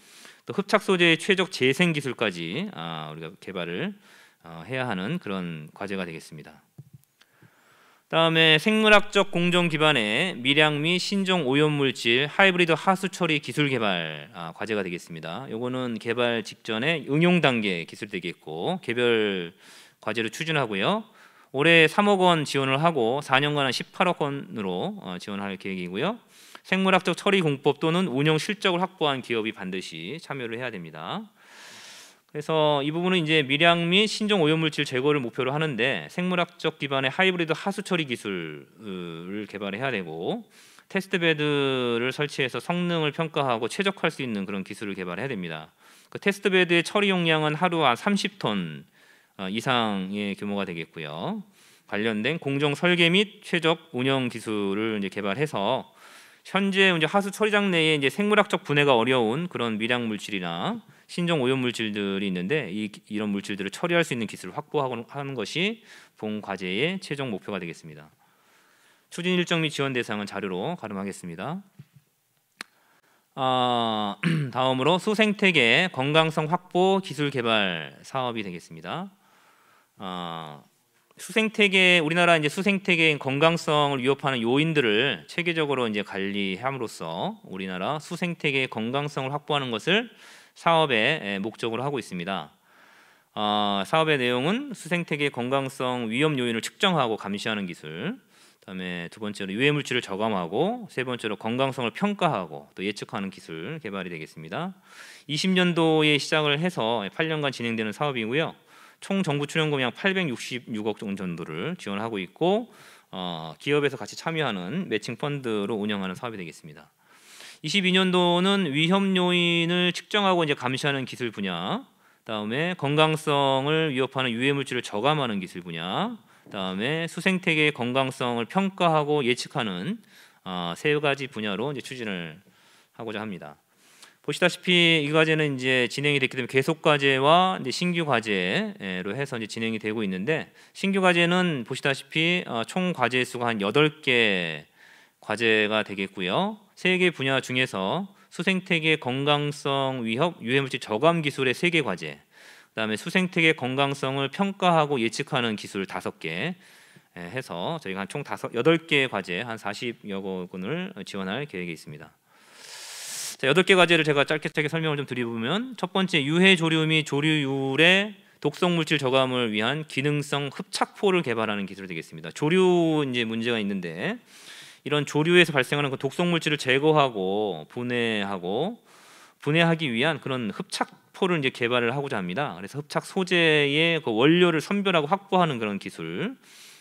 또 흡착 소재의 최적 재생 기술까지 우리가 개발을 해야 하는 그런 과제가 되겠습니다. 다음에 생물학적 공정 기반의 밀양 및 신종 오염물질 하이브리드 하수 처리 기술 개발 과제가 되겠습니다. 요거는 개발 직전에 응용 단계 기술 되겠고, 개별 과제로 추진하고요. 올해 3억 원 지원을 하고 4년간은 18억 원으로 지원할 계획이고요. 생물학적 처리 공법 또는 운영 실적을 확보한 기업이 반드시 참여를 해야 됩니다. 그래서 이 부분은 이제 밀양 및 신종 오염물질 제거를 목표로 하는데, 생물학적 기반의 하이브리드 하수 처리 기술을 개발해야 되고, 테스트베드를 설치해서 성능을 평가하고 최적화할 수 있는 그런 기술을 개발해야 됩니다. 그 테스트베드의 처리 용량은 하루 한 30톤 이상의 규모가 되겠고요. 관련된 공정 설계 및 최적 운영 기술을 이제 개발해서 현재 이제 하수 처리장 내에 이제 생물학적 분해가 어려운 그런 밀양 물질이나 신종 오염 물질들이 있는데, 이런 물질들을 처리할 수 있는 기술을 확보하는 것이 본 과제의 최종 목표가 되겠습니다. 추진 일정 및 지원 대상은 자료로 가름하겠습니다. 다음으로 수생태계 건강성 확보 기술 개발 사업이 되겠습니다. 수생태계, 우리나라 이제 수생태계의 건강성을 위협하는 요인들을 체계적으로 이제 관리함으로써 우리나라 수생태계의 건강성을 확보하는 것을 사업의 목적으로 하고 있습니다. 사업의 내용은 수생태계 건강성 위험 요인을 측정하고 감시하는 기술, 그다음에 두 번째로 유해 물질을 저감하고, 세 번째로 건강성을 평가하고 또 예측하는 기술 개발이 되겠습니다. 20년도에 시작을 해서 8년간 진행되는 사업이고요. 총 정부 출연금이 약 866억 정도를 지원하고 있고, 기업에서 같이 참여하는 매칭 펀드로 운영하는 사업이 되겠습니다. 22년도는 위험 요인을 측정하고 이제 감시하는 기술 분야, 그다음에 건강성을 위협하는 유해 물질을 저감하는 기술 분야, 그다음에 수생태계의 건강성을 평가하고 예측하는 세 가지 분야로 이제 추진을 하고자 합니다. 보시다시피 이 과제는 이제 진행이 됐기 때문에 계속 과제와 이제 신규 과제로 해서 이제 진행이 되고 있는데, 신규 과제는 보시다시피 총 과제 수가 한 8개 과제가 되겠고요. 3개 분야 중에서 수생태계 건강성 위협 유해물질 저감 기술의 3개 과제, 그다음에 수생태계 건강성을 평가하고 예측하는 기술 5개 해서 저희가 한 총 8개 과제 한 40여 건을 지원할 계획이 있습니다. 자, 8개 과제를 제가 짧게 설명을 좀 드리면, 첫 번째 유해 조류 및 조류율의 독성 물질 저감을 위한 기능성 흡착포를 개발하는 기술이 되겠습니다. 조류 이제 문제가 있는데, 이런 조류에서 발생하는 그 독성 물질을 제거하고 분해하기 위한 그런 흡착포를 이제 개발을 하고자 합니다. 그래서 흡착 소재의 그 원료를 선별하고 확보하는 그런 기술,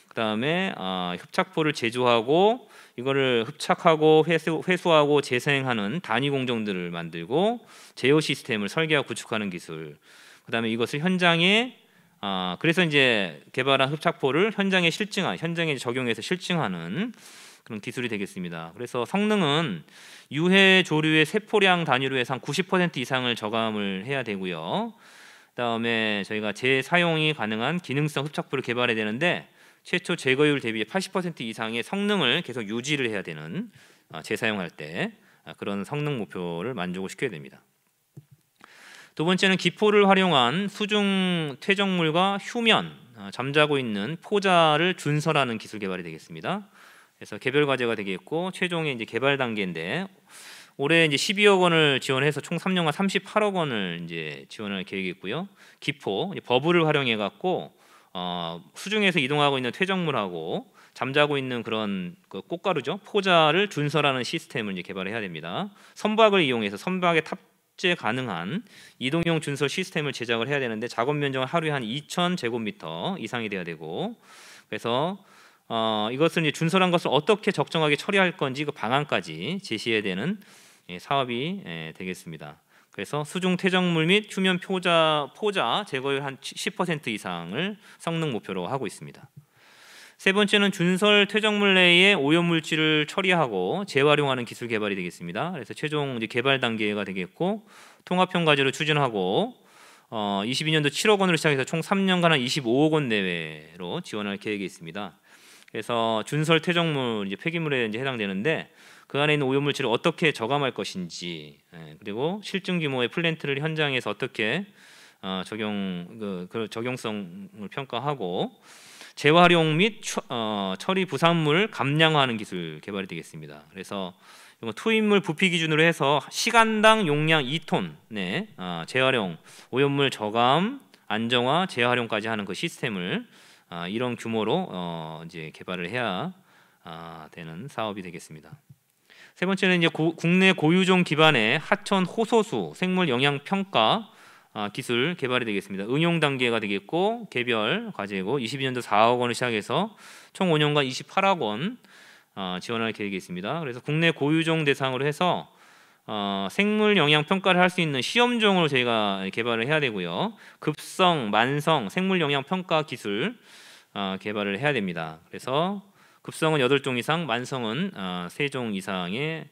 그다음에 흡착포를 제조하고 이거를 흡착하고 회수하고 재생하는 단위 공정들을 만들고 제어 시스템을 설계하고 구축하는 기술, 그다음에 이것을 현장에 그래서 이제 개발한 흡착포를 현장에 적용해서 실증하는 그런 기술이 되겠습니다. 그래서 성능은 유해 조류의 세포량 단위로 해서 한 90% 이상을 저감을 해야 되고요. 그다음에 저희가 재사용이 가능한 기능성 흡착포를 개발해야 되는데, 최초 제거율 대비 80% 이상의 성능을 계속 유지를 해야 되는, 재사용할 때 그런 성능 목표를 만족을 시켜야 됩니다. 두 번째는 기포를 활용한 수중 퇴적물과 휴면, 잠자고 있는 포자를 준설하는 기술 개발이 되겠습니다. 그래서 개별 과제가 되겠고, 최종의 이제 개발 단계인데, 올해 이제 12억 원을 지원해서 총 3년간 38억 원을 이제 지원할 계획이 있고요. 기포, 버블을 활용해 갖고 수중에서 이동하고 있는 퇴적물하고 잠자고 있는 그런 그 꽃가루죠, 포자를 준설하는 시스템을 이제 개발해야 됩니다. 선박을 이용해서 선박에 탑재 가능한 이동용 준설 시스템을 제작을 해야 되는데 작업 면적은 하루에 한 2,000제곱미터 이상이 돼야 되고, 그래서 이것을 이제 준설한 것을 어떻게 적정하게 처리할 건지 그 방안까지 제시해야 되는 사업이 되겠습니다. 그래서 수중 퇴적물 및 휴면 포자 제거율 한 10% 이상을 성능 목표로 하고 있습니다. 세 번째는 준설 퇴적물 내의 오염 물질을 처리하고 재활용하는 기술 개발이 되겠습니다. 그래서 최종 이제 개발 단계가 되겠고, 통합형 과제로 추진하고 22년도 7억 원으로 시작해서 총 3년간 한 25억 원 내외로 지원할 계획이 있습니다. 그래서 준설 퇴적물 이제 폐기물에 이제 해당되는데, 그 안에 있는 오염 물질을 어떻게 저감할 것인지, 그리고 실증 규모의 플랜트를 현장에서 어떻게 적용성을 평가하고 재활용 및 처리 부산물 감량화하는 기술 개발이 되겠습니다. 그래서 투입물 부피 기준으로 해서 시간당 용량 2톤 내 재활용, 오염물 저감, 안정화, 재활용까지 하는 그 시스템을 이런 규모로 이제 개발을 해야 되는 사업이 되겠습니다. 세 번째는 이제 국내 고유종 기반의 하천 호소수 생물 영양 평가 기술 개발이 되겠습니다. 응용 단계가 되겠고, 개별 과제고 22년도 4억 원을 시작해서 총 5년간 28억 원 지원할 계획이 있습니다. 그래서 국내 고유종 대상으로 해서 생물 영양 평가를 할 수 있는 시험종으로 저희가 개발을 해야 되고요. 급성, 만성 생물 영양 평가 기술 개발을 해야 됩니다. 그래서 급성은 8종 이상, 만성은 3종 이상의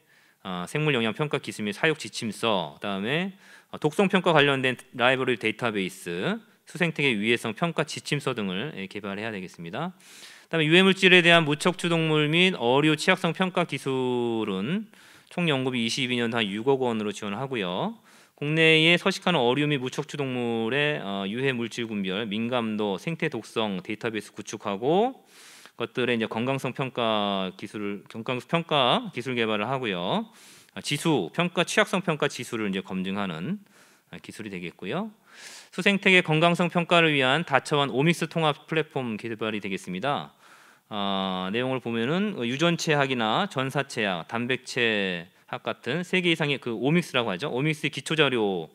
생물 영양 평가 기술 및 사육 지침서, 그다음에 독성 평가 관련된 라이브러리 데이터베이스, 수생태계 위해성 평가 지침서 등을 개발해야 되겠습니다. 그다음에 유해 물질에 대한 무척추 동물 및 어류 취약성 평가 기술은 총 연구비 22년도 한 6억 원으로 지원하고요. 국내에 서식하는 어류 및 무척추 동물의 유해 물질 분별, 민감도, 생태 독성 데이터베이스 구축하고, 것들의 이제 건강성 평가 기술 개발을 하고요. 지수 평가, 취약성 평가 지수를 이제 검증하는 기술이 되겠고요. 수생태계 건강성 평가를 위한 다처원 오믹스 통합 플랫폼 개발이 되겠습니다. 내용을 보면은 유전체학이나 전사체학, 단백체학 같은 3개 이상의 그 오믹스라고 하죠. 오믹스의 기초 자료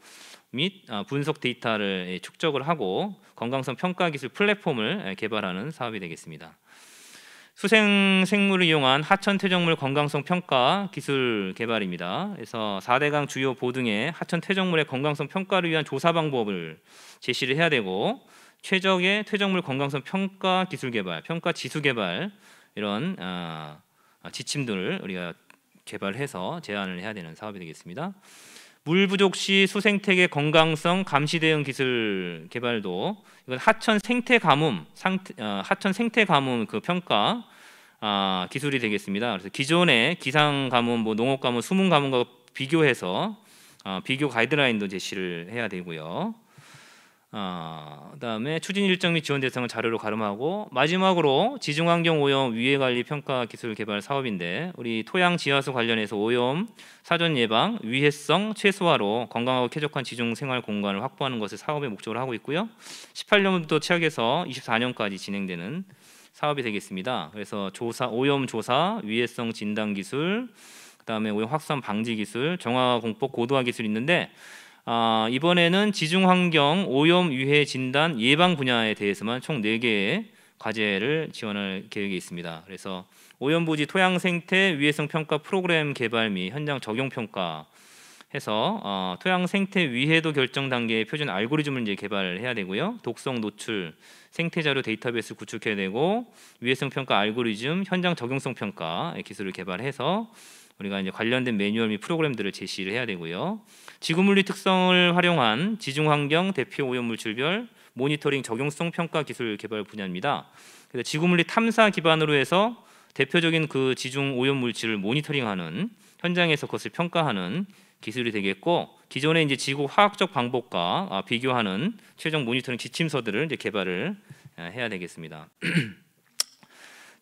및 분석 데이터를 축적을 하고 건강성 평가 기술 플랫폼을 개발하는 사업이 되겠습니다. 수생 생물을 이용한 하천 퇴적물 건강성 평가 기술 개발입니다. 그래서 4대강 주요 보등의 하천 퇴적물의 건강성 평가를 위한 조사 방법을 제시를 해야 되고, 최적의 퇴적물 건강성 평가 기술 개발, 평가 지수 개발, 이런 지침들을 우리가 개발해서 제안을 해야 되는 사업이 되겠습니다. 물 부족 시 수생태계 건강성 감시 대응 기술 개발도, 이건 하천 생태 가뭄 그 평가 기술이 되겠습니다. 그래서 기존의 기상 가뭄, 농업 가뭄, 수문 가뭄과 비교해서 비교 가이드라인도 제시를 해야 되고요. 그다음에 추진 일정 및 지원 대상을 자료로 가름하고, 마지막으로 지중환경 오염 위해 관리 평가 기술 개발 사업인데, 우리 토양 지하수 관련해서 오염 사전 예방, 위해성 최소화로 건강하고 쾌적한 지중 생활 공간을 확보하는 것을 사업의 목적으로 하고 있고요. 18년부터 시작해서 24년까지 진행되는 사업이 되겠습니다. 그래서 오염 조사, 위해성 진단 기술, 그다음에 오염 확산 방지 기술, 정화 공법 고도화 기술이 있는데, 이번에는 지중환경 오염 위해 진단 예방 분야에 대해서만 총 4개의 과제를 지원할 계획이 있습니다. 그래서 오염 부지 토양 생태 위해성 평가 프로그램 개발 및 현장 적용 평가 해서 토양 생태 위해도 결정 단계의 표준 알고리즘을 이제 개발해야 되고요. 독성 노출 생태 자료 데이터베이스 구축해야 되고, 위해성 평가 알고리즘, 현장 적용성 평가 기술을 개발해서 우리가 이제 관련된 매뉴얼 및 프로그램들을 제시를 해야 되고요. 지구물리 특성을 활용한 지중환경 대표 오염물질별 모니터링 적용성 평가 기술 개발 분야입니다. 그래서 지구물리 탐사 기반으로 해서 대표적인 그 지중 오염물질을 모니터링하는, 현장에서 그것을 평가하는 기술이 되겠고, 기존의 이제 지구 화학적 방법과 비교하는 최종 모니터링 지침서들을 이제 개발을 해야 되겠습니다.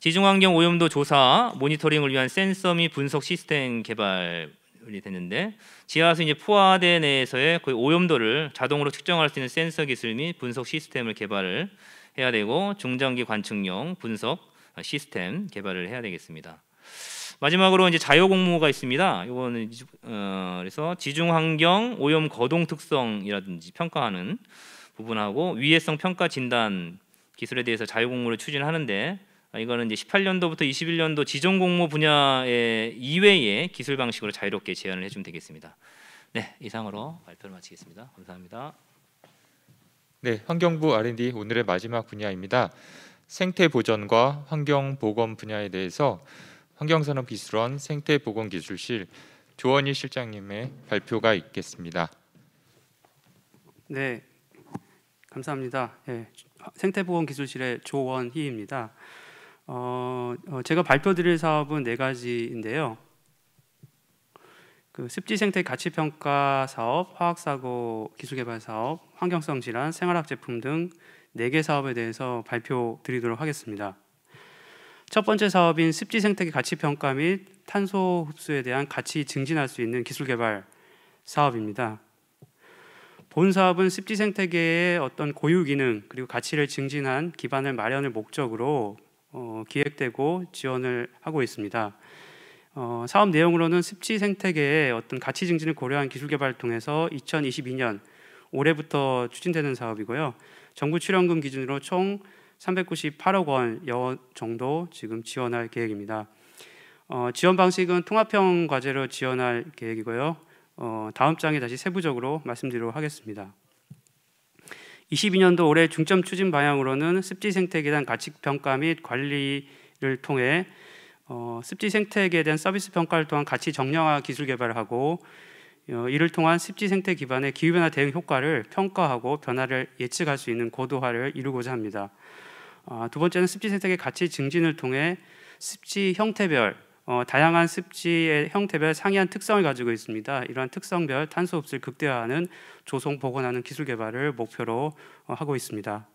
지중환경 오염도 조사, 모니터링을 위한 센서 및 분석 시스템 개발이 됐는데, 지하수 이제 포화대 내에서의 그 오염도를 자동으로 측정할 수 있는 센서 기술 및 분석 시스템을 개발을 해야 되고, 중장기 관측용 분석 시스템 개발을 해야 되겠습니다. 마지막으로 이제 자유 공모가 있습니다. 이거는 그래서 지중 환경 오염 거동 특성이라든지 평가하는 부분하고 위해성 평가 진단 기술에 대해서 자유 공모를 추진하는데, 이거는 이제 18년도부터 21년도 지정 공모 분야의 이외의 기술 방식으로 자유롭게 제안을 해주면 되겠습니다. 네, 이상으로 발표를 마치겠습니다. 감사합니다. 네, 환경부 R&D 오늘의 마지막 분야입니다. 생태 보전과 환경 보건 분야에 대해서 환경산업기술원 생태보건기술실 조원희 실장님의 발표가 있겠습니다. 네, 감사합니다. 네, 생태보건기술실의 조원희입니다. 제가 발표드릴 사업은 4가지인데요. 습지생태 가치평가 사업, 화학사고 기술개발 사업, 환경성 질환, 생활학 제품 등 4개 사업에 대해서 발표드리도록 하겠습니다. 첫 번째 사업인 습지생태계 가치평가 및 탄소 흡수에 대한 가치 증진할 수 있는 기술개발 사업입니다. 본 사업은 습지생태계의 어떤 고유 기능 그리고 가치를 증진한 기반을 마련을 목적으로 기획되고 지원을 하고 있습니다. 사업 내용으로는 습지 생태계의 어떤 가치 증진을 고려한 기술 개발을 통해서 2022년 올해부터 추진되는 사업이고요. 정부 출연금 기준으로 총 398억 원 정도 지금 지원할 계획입니다. 지원 방식은 통합형 과제로 지원할 계획이고요. 다음 장에 다시 세부적으로 말씀드리도록 하겠습니다. 22년도 올해 중점 추진 방향으로는 습지 생태계에 대한 가치 평가 및 관리를 통해 습지 생태계에 대한 서비스 평가를 통한 가치 정량화 기술 개발을 하고, 이를 통한 습지 생태 기반의 기후변화 대응 효과를 평가하고 변화를 예측할 수 있는 고도화를 이루고자 합니다. 두 번째는 습지 생태계 가치 증진을 통해 습지 형태별 다양한 습지의 형태별 상이한 특성을 가지고 있습니다. 이러한 특성별 탄소 흡수를 극대화하는 조성 복원하는 기술 개발을 목표로 하고 있습니다.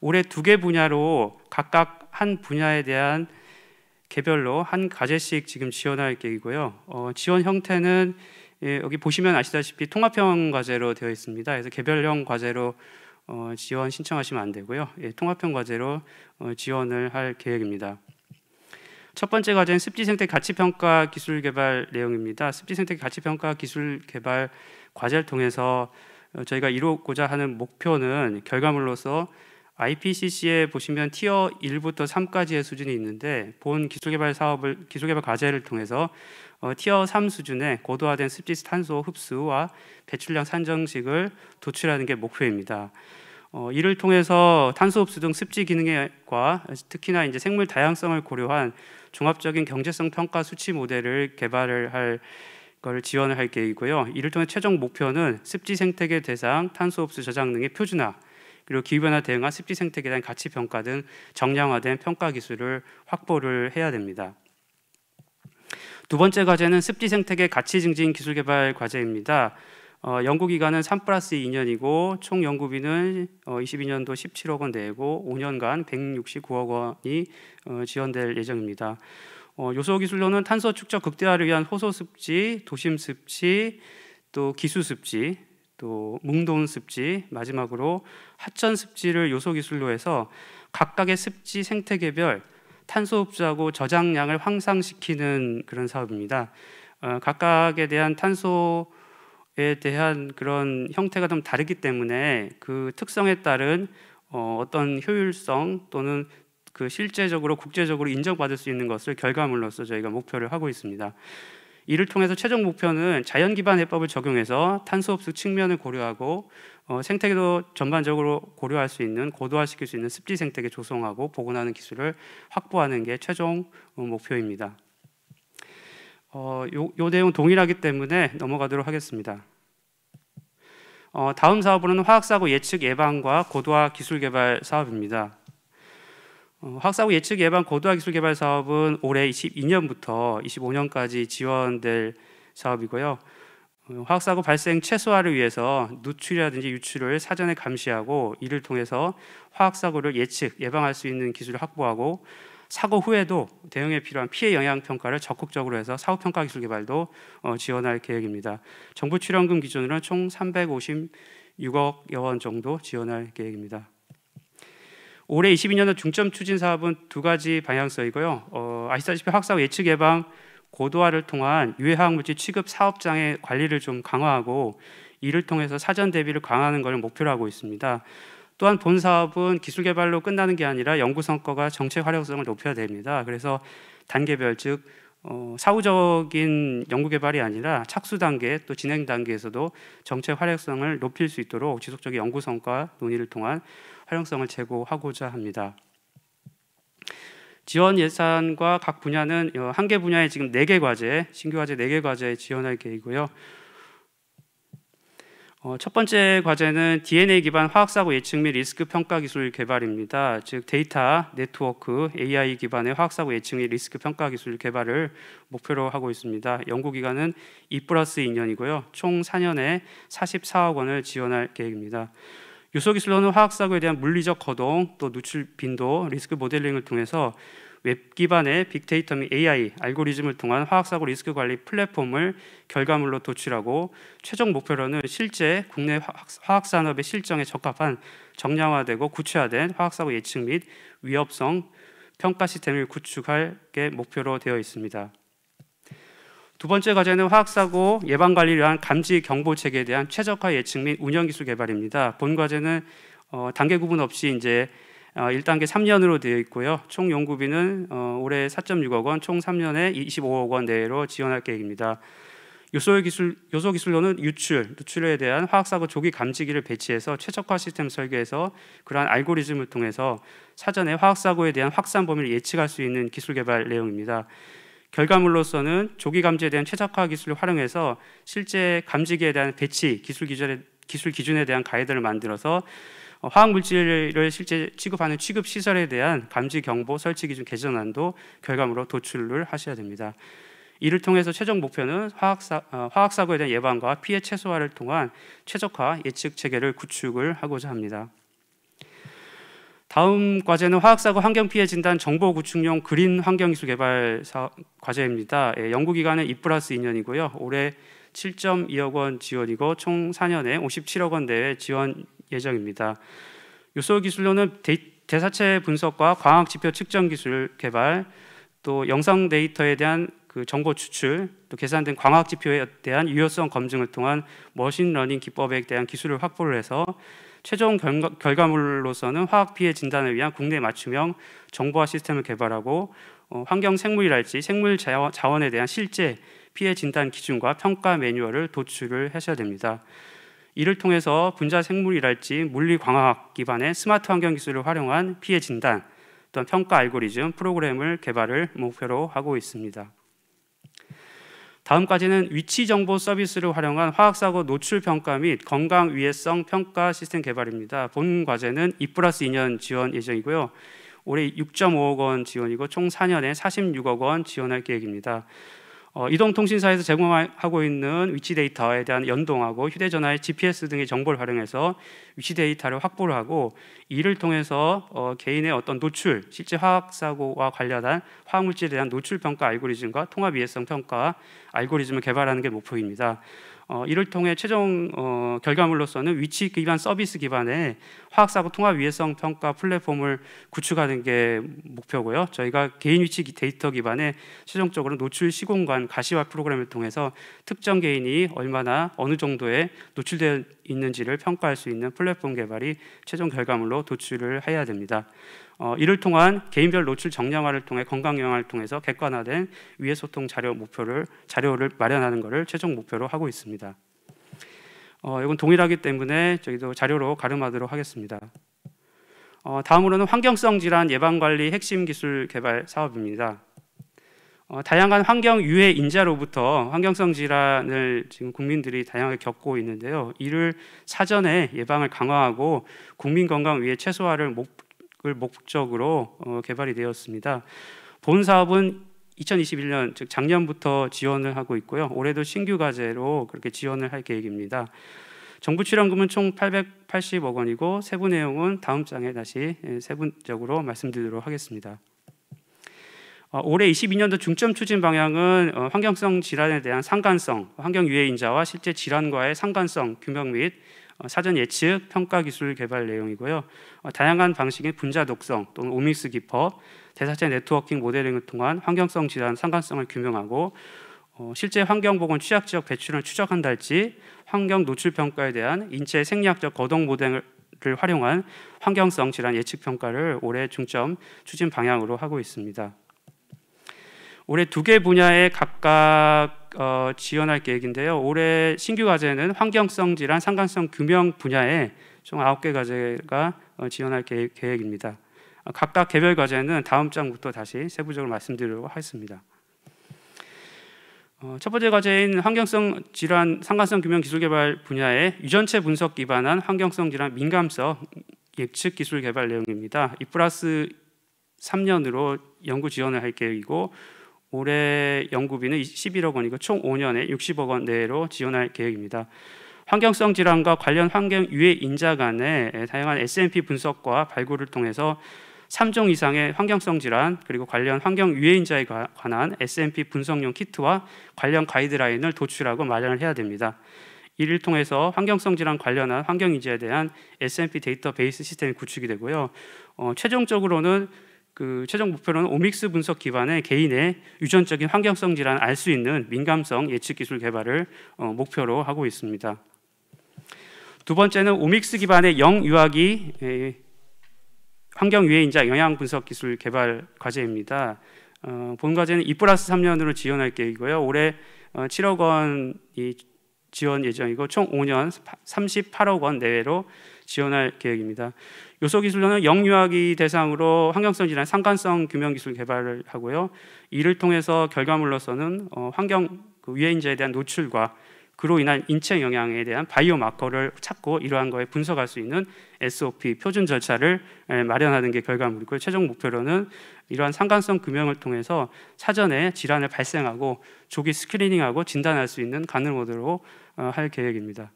올해 2개 분야로 각각 한 분야에 대한 개별로 한 과제씩 지금 지원할 계획이고요. 지원 형태는 여기 보시면 아시다시피 통합형 과제로 되어 있습니다. 그래서 개별형 과제로 지원 신청하시면 안 되고요. 통합형 과제로 지원을 할 계획입니다. 첫 번째 과제는 습지생태 가치평가 기술개발 내용입니다. 습지생태 가치평가 기술개발 과제를 통해서 저희가 이루고자 하는 목표는 결과물로서 IPCC에 보시면 티어 1부터 3까지의 수준이 있는데, 본 기술개발 과제를 통해서 티어 3 수준의 고도화된 습지 탄소 흡수와 배출량 산정식을 도출하는 게 목표입니다. 이를 통해서 탄소 흡수 등 습지 기능과 특히나 이제 생물 다양성을 고려한 종합적인 경제성 평가 수치 모델을 개발을 할 걸 지원을 할 계획이고요. 이를 통해 최종 목표는 습지 생태계 대상 탄소 흡수 저장 능의 표준화, 그리고 기후변화 대응과 습지 생태계에 대한 가치 평가 등 정량화된 평가 기술을 확보를 해야 됩니다. 두 번째 과제는 습지 생태계 가치 증진 기술 개발 과제입니다. 연구 기간은 3+2년이고 총 연구비는 22년도 17억 원 내고 5년간 169억 원이 지원될 예정입니다. 요소 기술로는 탄소 축적 극대화를 위한 호소 습지, 도심 습지, 또 기수 습지, 또 뭉돈 습지, 마지막으로 하천 습지를 요소 기술로 해서 각각의 습지 생태계별 탄소 흡수하고 저장량을 향상시키는 그런 사업입니다. 각각에 대한 탄소에 대한 그런 형태가 좀 다르기 때문에 그 특성에 따른 어떤 효율성 또는 그 실제적으로 국제적으로 인정받을 수 있는 것을 결과물로서 저희가 목표를 하고 있습니다. 이를 통해서 최종 목표는 자연 기반 해법을 적용해서 탄소 흡수 측면을 고려하고 생태계도 전반적으로 고려할 수 있는 고도화시킬 수 있는 습지 생태계 조성하고 복원하는 기술을 확보하는 게 최종 목표입니다. 요 내용 동일하기 때문에 넘어가도록 하겠습니다. 다음 사업으로는 화학사고 예측 예방과 고도화 기술 개발 사업입니다. 화학사고 예측 예방 고도화 기술 개발 사업은 올해 22년부터 25년까지 지원될 사업이고요. 화학사고 발생 최소화를 위해서 누출이라든지 유출을 사전에 감시하고, 이를 통해서 화학사고를 예측 예방할 수 있는 기술을 확보하고, 사고 후에도 대응에 필요한 피해 영향 평가를 적극적으로 해서 사후 평가 기술 개발도 지원할 계획입니다. 정부 출연금 기준으로는 총 356억여 원 정도 지원할 계획입니다. 올해 22년도 중점 추진 사업은 두 가지 방향성이고요. 아시다시피 화학사고 예측 예방 고도화를 통한 유해 화학물질 취급 사업장의 관리를 좀 강화하고 이를 통해서 사전 대비를 강화하는 것을 목표로 하고 있습니다. 또한 본 사업은 기술 개발로 끝나는 게 아니라 연구 성과가 정책 활용성을 높여야 됩니다. 그래서 단계별 즉 사후적인 연구 개발이 아니라 착수 단계 또 진행 단계에서도 정책 활용성을 높일 수 있도록 지속적인 연구 성과 논의를 통한 활용성을 제고하고자 합니다. 지원 예산과 각 분야는 한 개 분야에 지금 4개 과제, 신규 과제 4개 과제에 지원할 계획이고요. 첫 번째 과제는 DNA 기반 화학사고 예측 및 리스크 평가 기술 개발입니다. 즉 데이터 네트워크 AI 기반의 화학사고 예측 및 리스크 평가 기술 개발을 목표로 하고 있습니다. 연구 기간은 2+2년이고요. 총 4년에 44억 원을 지원할 계획입니다. 요소 기술로는 화학사고에 대한 물리적 거동, 또 누출 빈도, 리스크 모델링을 통해서 웹 기반의 빅데이터 및 AI 알고리즘을 통한 화학사고 리스크 관리 플랫폼을 결과물로 도출하고 최종 목표로는 실제 국내 화학산업의 실정에 적합한 정량화되고 구체화된 화학사고 예측 및 위협성 평가 시스템을 구축할 게 목표로 되어 있습니다. 두 번째 과제는 화학사고 예방관리를 위한 감지 경보 체계에 대한 최적화 예측 및 운영 기술 개발입니다. 본 과제는 단계 구분 없이 이제 1단계 3년으로 되어 있고요. 총 연구비는 올해 4.6억 원, 총 3년에 25억 원 내로 지원할 계획입니다. 요소 기술로는 누출에 대한 화학사고 조기 감지기를 배치해서 최적화 시스템 설계해서 그러한 알고리즘을 통해서 사전에 화학사고에 대한 확산 범위를 예측할 수 있는 기술 개발 내용입니다. 결과물로서는 조기 감지에 대한 최적화 기술을 활용해서 실제 감지기에 대한 배치, 기술 기준에 대한 가이드를 만들어서 화학물질을 실제 취급하는 취급 시설에 대한 감지 경보 설치 기준 개선안도 결과물로 도출을 하셔야 됩니다. 이를 통해서 최종 목표는 화학사고에 대한 예방과 피해 최소화를 통한 최적화 예측 체계를 구축을 하고자 합니다. 다음 과제는 화학사고 환경피해 진단 정보 구축용 그린 환경기술 개발 과제입니다. 연구 기간은 2+2년이고요. 올해 7.2억 원 지원이고 총 4년에 57억 원 내외 지원 예정입니다. 요소 기술로는 대사체 분석과 광학 지표 측정 기술 개발, 또 영상 데이터에 대한 그 정보 추출, 또 계산된 광학 지표에 대한 유효성 검증을 통한 머신러닝 기법에 대한 기술을 확보를 해서 최종 결과물로서는 화학 피해 진단을 위한 국내 맞춤형 정보화 시스템을 개발하고 환경 생물이랄지 생물 자원에 대한 실제 피해 진단 기준과 평가 매뉴얼을 도출을 하셔야 됩니다. 이를 통해서 분자 생물이랄지 물리광학 기반의 스마트 환경 기술을 활용한 피해 진단 또한 평가 알고리즘 프로그램을 개발을 목표로 하고 있습니다. 다음까지는 위치 정보 서비스를 활용한 화학사고 노출 평가 및 건강 위해성 평가 시스템 개발입니다. 본 과제는 2+2년 지원 예정이고요. 올해 6.5억 원 지원이고 총 4년에 46억 원 지원할 계획입니다. 이동통신사에서 제공하고 있는 위치 데이터에 대한 연동하고 휴대전화의 GPS 등의 정보를 활용해서 위치 데이터를 확보를 하고 이를 통해서 개인의 어떤 노출, 실제 화학사고와 관련한 화학물질에 대한 노출 평가 알고리즘과 통합 이해성 평가 알고리즘을 개발하는 게 목표입니다. 이를 통해 최종 결과물로서는 위치 기반 서비스 기반의 화학사고 통합 위해성 평가 플랫폼을 구축하는 게 목표고요. 저희가 개인 위치 데이터 기반의 최종적으로 노출 시공간 가시화 프로그램을 통해서 특정 개인이 얼마나 어느 정도에 노출되어 있는지를 평가할 수 있는 플랫폼 개발이 최종 결과물로 도출을 해야 됩니다. 이를 통한 개인별 노출 정량화를 통해 건강 영향을 통해서 객관화된 위해 소통 자료를 마련하는 것을 최종 목표로 하고 있습니다. 이건 동일하기 때문에 저희도 자료로 가름하도록 하겠습니다. 다음으로는 환경성 질환 예방 관리 핵심 기술 개발 사업입니다. 다양한 환경 유해 인자로부터 환경성 질환을 지금 국민들이 다양하게 겪고 있는데요. 이를 사전에 예방을 강화하고 국민 건강 위해 최소화를 목적으로 개발이 되었습니다. 본 사업은 2021년 즉 작년부터 지원을 하고 있고요. 올해도 신규 과제로 그렇게 지원을 할 계획입니다. 정부 출연금은 총 880억 원이고 세부 내용은 다음 장에 다시 세부적으로 말씀드리도록 하겠습니다. 올해 22년도 중점 추진 방향은 환경성 질환에 대한 상관성, 환경 유해 인자와 실제 질환과의 상관성 규명 및 사전 예측 평가 기술 개발 내용이고요. 다양한 방식의 분자 독성 또는 오믹스 기법, 대사체 네트워킹 모델링을 통한 환경성 질환 상관성을 규명하고 실제 환경보건 취약 지역 배출을 추적한다 할지 환경 노출 평가에 대한 인체 생리학적 거동 모델을 활용한 환경성 질환 예측 평가를 올해 중점 추진 방향으로 하고 있습니다. 올해 2개 분야에 각각 지원할 계획인데요. 올해 신규 과제는 환경성 질환 상관성 규명 분야에 총 9개 과제가 지원할 계획입니다. 각각 개별 과제는 다음 장부터 다시 세부적으로 말씀드리도록 하겠습니다. 첫 번째 과제인 환경성 질환 상관성 규명 기술 개발 분야의 유전체 분석 기반한 환경성 질환 민감성 예측 기술 개발 내용입니다. 2+3년으로 연구 지원을 할 계획이고 올해 연구비는 11억 원이고 총 5년에 60억 원 내로 지원할 계획입니다. 환경성 질환과 관련 환경 유해 인자 간의 다양한 S&P 분석과 발굴을 통해서 3종 이상의 환경성 질환 그리고 관련 환경 유해 인자에 관한 S&P 분석용 키트와 관련 가이드라인을 도출하고 마련을 해야 됩니다. 이를 통해서 환경성 질환 관련한 환경 인자에 대한 S&P 데이터베이스 시스템이 구축이 되고요. 최종적으로는 최종 목표로는 오믹스 분석 기반의 개인의 유전적인 환경성 질환을 알 수 있는 민감성 예측 기술 개발을 목표로 하고 있습니다. 두 번째는 오믹스 기반의 영유아기 환경 유해 인자 영향 분석 기술 개발 과제입니다. 본 과제는 2+3년으로 지원할 계획이고요. 올해 7억 원이 지원 예정이고 총 5년 38억 원 내외로 지원할 계획입니다. 요소기술로는 영유아기 대상으로 환경성 질환 상관성 규명 기술 개발을 하고요. 이를 통해서 결과물로서는 환경 유해 인자에 대한 노출과 그로 인한 인체 영향에 대한 바이오 마커를 찾고 이러한 거에 분석할 수 있는 SOP 표준 절차를 마련하는 게 결과물이고요. 최종 목표로는 이러한 상관성 규명을 통해서 사전에 질환을 발생하고 조기 스크리닝하고 진단할 수 있는 가능 모드로 할 계획입니다.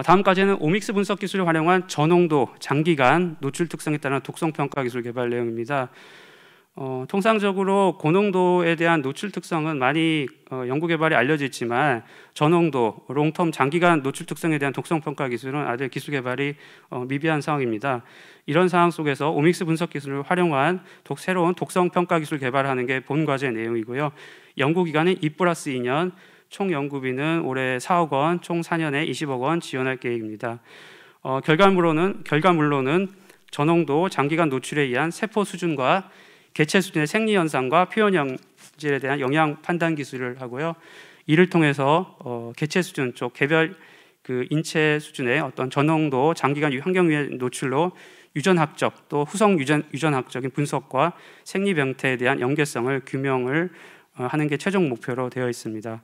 다음 과제는 오믹스 분석 기술을 활용한 저농도 장기간 노출 특성에 따른 독성 평가 기술 개발 내용입니다. 통상적으로 고농도에 대한 노출 특성은 많이 연구 개발이 알려져 있지만 저농도, 롱텀 장기간 노출 특성에 대한 독성 평가 기술은 아직 기술 개발이 미비한 상황입니다. 이런 상황 속에서 오믹스 분석 기술을 활용한 새로운 독성 평가 기술 개발하는 게 본 과제 내용이고요. 연구 기간은 2+2년, 총 연구비는 올해 4억 원, 총 4년에 20억 원 지원할 계획입니다. 결과물로는 저농도 장기간 노출에 의한 세포 수준과 개체 수준의 생리 현상과 표현 형질에 대한 영향 판단 기술을 하고요. 이를 통해서 개체 수준 쪽 개별 인체 수준의 어떤 저농도 장기간 환경 유해 노출로 유전학적 또 후성 유전학적인 분석과 생리 병태에 대한 연계성을 규명을 하는 게 최종 목표로 되어 있습니다.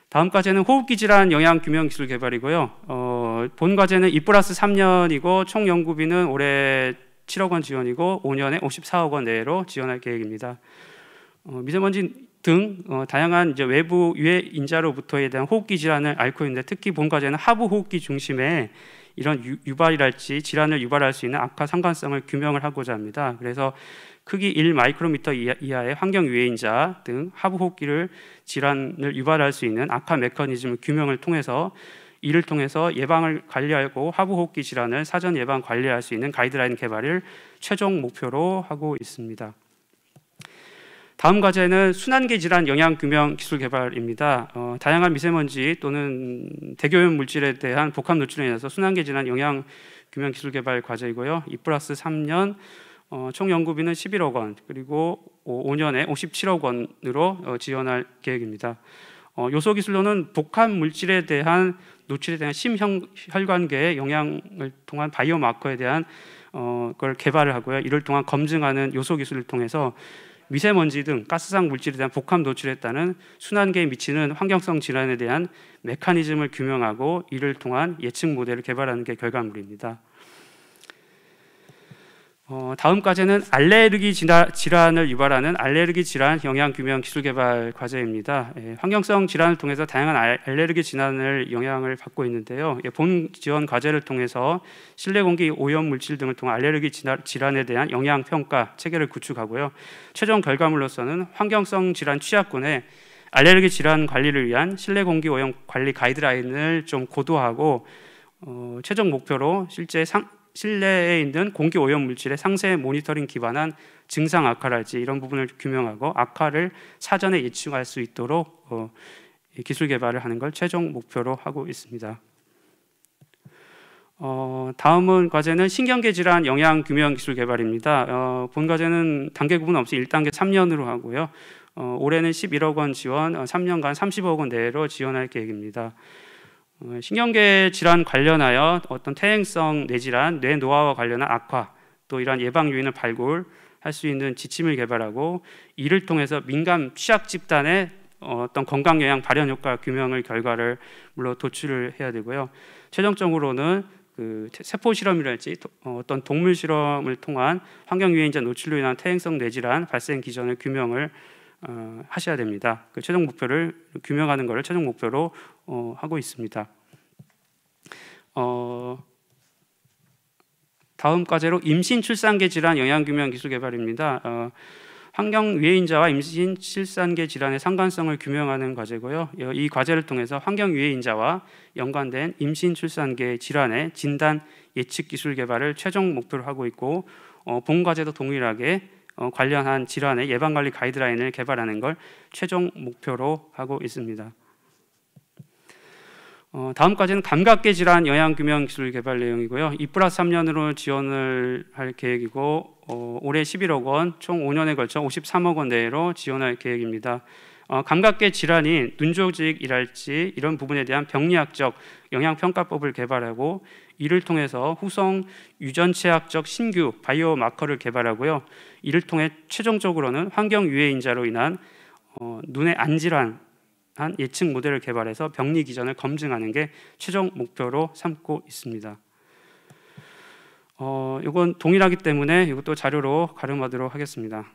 다음 과제는 호흡기 질환 영향 규명 기술 개발이고요. 본 과제는 2+3년이고 총 연구비는 올해 7억 원 지원이고 5년에 54억 원 내로 지원할 계획입니다. 미세먼지 등 다양한 외부 유해 인자로부터에 대한 호흡기 질환을 앓고 있는데 특히 본 과제는 하부 호흡기 중심의 이런 유발이랄지 질환을 유발할 수 있는 악화 상관성을 규명을 하고자 합니다. 그래서 크기 1 마이크로미터 이하의 환경 유해 인자 등 하부 호흡기를 질환을 유발할 수 있는 악화 메커니즘 규명을 통해서 이를 통해서 예방을 관리하고 하부 호흡기 질환을 사전 예방 관리할 수 있는 가이드라인 개발을 최종 목표로 하고 있습니다. 다음 과제는 순환계 질환 영향 규명 기술 개발입니다. 다양한 미세먼지 또는 대기오염 물질에 대한 복합 노출에 인해서 순환계 질환 영향 규명 기술 개발 과제이고요. 2+3년 총 연구비는 11억 원 그리고 5년에 57억 원으로 지원할 계획입니다. 요소 기술로는 복합 물질에 대한 노출에 대한 심혈관계의 영향을 통한 바이오 마커에 대한 걸 개발을 하고요. 이를 통한 검증하는 요소 기술을 통해서 미세먼지 등 가스상 물질에 대한 복합 노출에 따른 순환계에 미치는 환경성 질환에 대한 메커니즘을 규명하고 이를 통한 예측 모델을 개발하는 게 결과물입니다. 다음 과제는 알레르기 질환을 유발하는 알레르기 질환 영향 규명 기술 개발 과제입니다. 환경성 질환을 통해서 다양한 알레르기 질환을 영향을 받고 있는데요. 본 지원 과제를 통해서 실내 공기 오염 물질 등을 통한 알레르기 질환에 대한 영향 평가 체계를 구축하고요. 최종 결과물로서는 환경성 질환 취약군의 알레르기 질환 관리를 위한 실내 공기 오염 관리 가이드라인을 좀 고도화하고 최종 목표로 실내에 있는 공기 오염 물질의 상세 모니터링 기반한 증상 악화랄지 이런 부분을 규명하고 악화를 사전에 예측할 수 있도록 기술 개발을 하는 걸 최종 목표로 하고 있습니다. 다음은 과제는 신경계 질환 영양 규명 기술 개발입니다. 본 과제는 단계 구분 없이 1단계 3년으로 하고요. 올해는 11억 원 지원, 3년간 30억 원 내로 지원할 계획입니다. 신경계 질환 관련하여 어떤 퇴행성 뇌질환, 뇌 노화와 관련한 악화, 또 이러한 예방 요인을 발굴할 수 있는 지침을 개발하고 이를 통해서 민감 취약 집단의 어떤 건강 영양 발현 효과 규명을 결과를 물론 도출을 해야 되고요. 최종적으로는 그 세포 실험이랄지 어떤 동물 실험을 통한 환경 유해인자 노출로 인한 퇴행성 뇌질환 발생 기전을 규명을 하셔야 됩니다. 그 최종 목표를 규명하는 것을 최종 목표로 하고 있습니다. 다음 과제로 임신 출산계 질환 영양 규명 기술 개발입니다. 환경 유해인자와 임신 출산계 질환의 상관성을 규명하는 과제고요. 이 과제를 통해서 환경 유해인자와 연관된 임신 출산계 질환의 진단 예측 기술 개발을 최종 목표로 하고 있고 본 과제도 동일하게 관련한 질환의 예방관리 가이드라인을 개발하는 걸 최종 목표로 하고 있습니다. 다음 과제는 감각계 질환 영양 규명 기술 개발 내용이고요. 2+3년으로 지원을 할 계획이고 올해 11억 원, 총 5년에 걸쳐 53억 원 내로 지원할 계획입니다. 감각계 질환인 눈조직이랄지 이런 부분에 대한 병리학적 영양평가법을 개발하고 이를 통해서 후성 유전체학적 신규 바이오 마커를 개발하고요. 이를 통해 최종적으로는 환경 유해인자로 인한 눈의 안질환 한 예측 모델을 개발해서 병리 기전을 검증하는 게 최종 목표로 삼고 있습니다. 이건 동일하기 때문에 이것도 자료로 가름하도록 하겠습니다.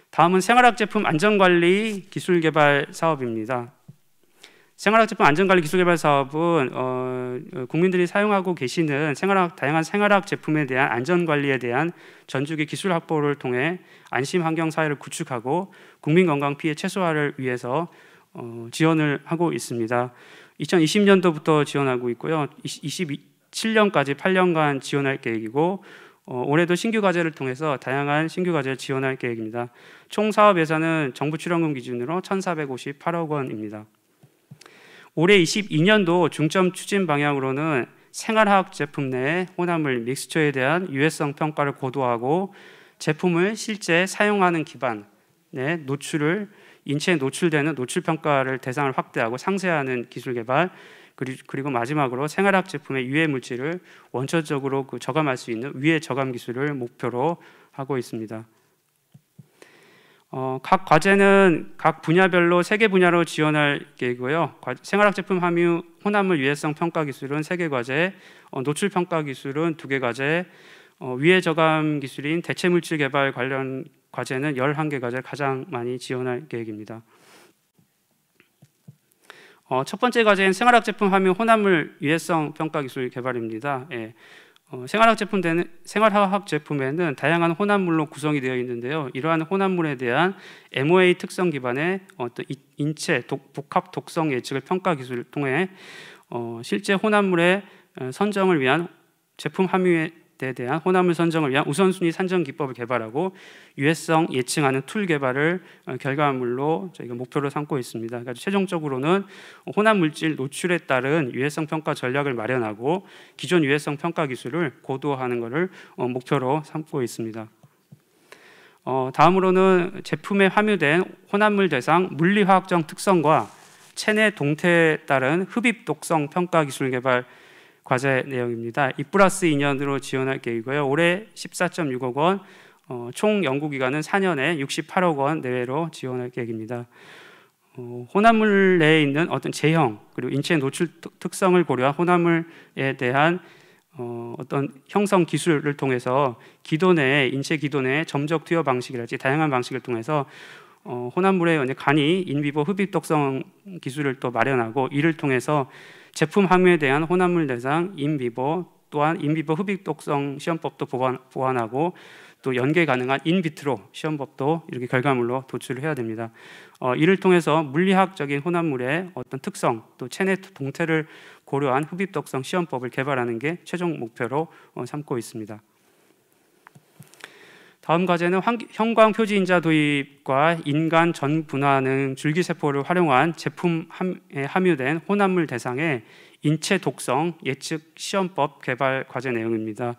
다음은 생활학 제품 안전관리 기술 개발 사업입니다. 생활학 제품 안전관리 기술 개발 사업은 국민들이 사용하고 계시는 다양한 생활학 제품에 대한 안전관리에 대한 전주기 기술 확보를 통해 안심 환경 사회를 구축하고 국민 건강 피해 최소화를 위해서 지원을 하고 있습니다. 2020년도부터 지원하고 있고요. 27년까지 8년간 지원할 계획이고 올해도 신규 과제를 통해서 다양한 신규 과제를 지원할 계획입니다. 총 사업 예산은 정부 출연금 기준으로 1,458억 원입니다. 올해 22년도 중점 추진 방향으로는 생활화학 제품 내 혼합물 믹스처에 대한 유해성 평가를 고도화하고 제품을 실제 사용하는 기반에 인체에 노출되는 노출 평가를 대상을 확대하고 상세화하는 기술 개발, 그리고 마지막으로 생활학 제품의 유해 물질을 원천적으로 저감할 수 있는 위해 저감 기술을 목표로 하고 있습니다. 각 과제는 각 분야별로 3개 분야로 지원할 계획이고요. 생활학 제품 함유 혼합물 유해성 평가 기술은 3개 과제, 노출 평가 기술은 2개 과제, 위해 저감 기술인 대체 물질 개발 관련 과제는 11개 과제를 가장 많이 지원할 계획입니다. 첫 번째 과제는 생활학 제품 함유 혼합물 유해성 평가 기술 개발입니다. 생활화학 제품에는 다양한 혼합물로 구성이 되어 있는데요. 이러한 혼합물에 대한 MOA 특성 기반의 어떤 인체 복합 독성 예측을 평가 기술을 통해 실제 혼합물의 선정을 위한 제품 함유에 대한 혼합물 선정을 위한 우선순위 산정 기법을 개발하고 유해성 예측하는 툴 개발을 결과물로 저희가 목표로 삼고 있습니다. 그러니까 최종적으로는 혼합물질 노출에 따른 유해성 평가 전략을 마련하고 기존 유해성 평가 기술을 고도화하는 것을 목표로 삼고 있습니다. 다음으로는 제품에 함유된 혼합물 대상 물리화학적 특성과 체내 동태에 따른 흡입 독성 평가 기술 개발 과제 내용입니다. 2+2년으로 지원할 계획이고요. 올해 14.6억 원, 총 연구 기간은 4년에 68억 원 내외로 지원할 계획입니다. 혼합물 내에 있는 어떤 제형 그리고 인체 노출 특성을 고려한 혼합물에 대한 어떤 형성 기술을 통해서 인체 기도 내에 점적 투여 방식이랄지 다양한 방식을 통해서 혼합물의 간이 인비보 흡입 독성 기술을 또 마련하고 이를 통해서 제품 함유에 대한 혼합물 대상 인비보 또한 인비버 흡입독성 시험법도 보완하고 또 연계 가능한 인비트로 시험법도 이렇게 결과물로 도출을 해야 됩니다. 이를 통해서 물리학적인 혼합물의 어떤 특성 또 체내 동태를 고려한 흡입독성 시험법을 개발하는 게 최종 목표로 삼고 있습니다. 다음 과제는 형광 표지인자 도입과 인간 전 분화능 줄기세포를 활용한 제품에 함유된 혼합물 대상의 인체 독성 예측 시험법 개발 과제 내용입니다.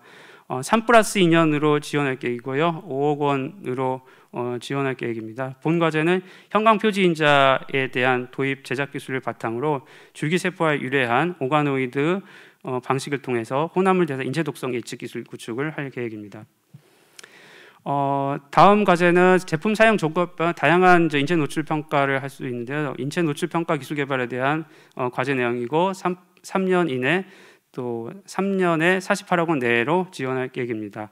3+2년으로 지원할 계획이고요. 5억 원으로 지원할 계획입니다. 본 과제는 형광 표지인자에 대한 도입 제작 기술을 바탕으로 줄기세포와 유래한 오가노이드 방식을 통해서 혼합물 대상 인체 독성 예측 기술 구축을 할 계획입니다. 다음 과제는 제품 사용 조건별 다양한 인체 노출 평가를 할 수 있는데요. 인체 노출 평가 기술 개발에 대한 과제 내용이고 3년 이내 또 3년에 48억 원 내로 지원할 계획입니다.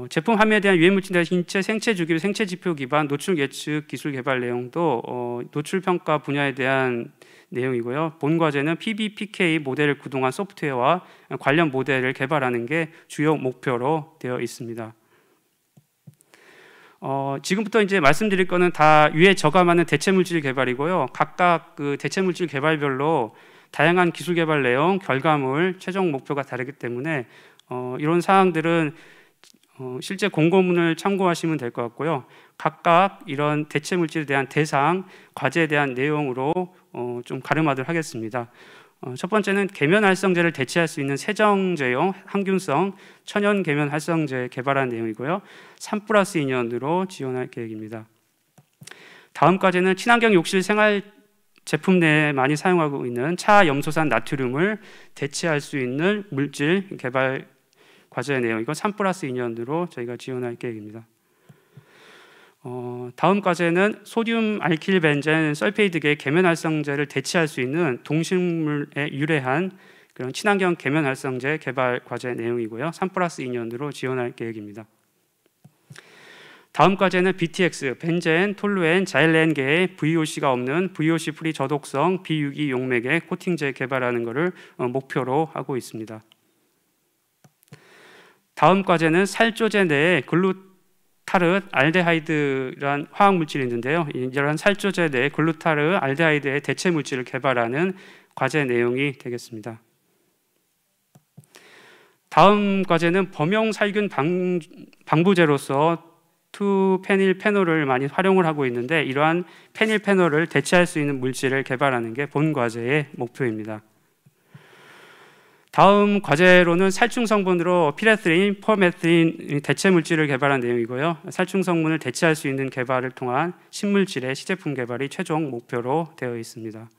제품 함유에 대한 유해 물질 대한 인체 생체 주기 생체 지표 기반 노출 예측 기술 개발 내용도 노출 평가 분야에 대한 내용이고요. 본 과제는 PBPK 모델을 구동한 소프트웨어와 관련 모델을 개발하는 게 주요 목표로 되어 있습니다. 지금부터 이제 말씀드릴 거는 다 유해 저감하는 대체 물질 개발이고요. 각각 그 대체 물질 개발별로 다양한 기술 개발 내용, 결과물, 최종 목표가 다르기 때문에 이런 사항들은 실제 공고문을 참고하시면 될 것 같고요. 각각 이런 대체 물질에 대한 대상, 과제에 대한 내용으로 좀 가름하도록 하겠습니다. 첫 번째는 계면 활성제를 대체할 수 있는 세정제용 항균성 천연 계면 활성제 개발한 내용이고요. 3+2년으로 지원할 계획입니다. 다음 과제는 친환경 욕실 생활 제품 내에 많이 사용하고 있는 차염소산 나트륨을 대체할 수 있는 물질 개발 과제의 내용이고 3+2년으로 저희가 지원할 계획입니다. 다음 과제는 소듐 알킬 벤젠 설페이드계 계면 활성제를 대체할 수 있는 동식물에 유래한 그런 친환경 계면 활성제 개발 과제 내용이고요. 3+2년으로 지원할 계획입니다. 다음 과제는 BTX, 벤젠, 톨루엔, 자일렌계의 VOC가 없는 VOC 프리 저독성 비유기 용맥의 코팅제 개발하는 것을 목표로 하고 있습니다. 다음 과제는 살조제 내에 글루타르 알데하이드란 화학 물질이 있는데요. 이러한 살조제 내에 글루타르 알데하이드의 대체 물질을 개발하는 과제 내용이 되겠습니다. 다음 과제는 범용 살균 방부제로서 2페닐페놀을 많이 활용을 하고 있는데 이러한 페닐페놀을 대체할 수 있는 물질을 개발하는 게 본 과제의 목표입니다. 다음 과제로는 살충 성분으로 피레트린, 포메트린 대체 물질을 개발한 내용이고요. 살충 성분을 대체할 수 있는 개발을 통한 신물질의 시제품 개발이 최종 목표로 되어 있습니다.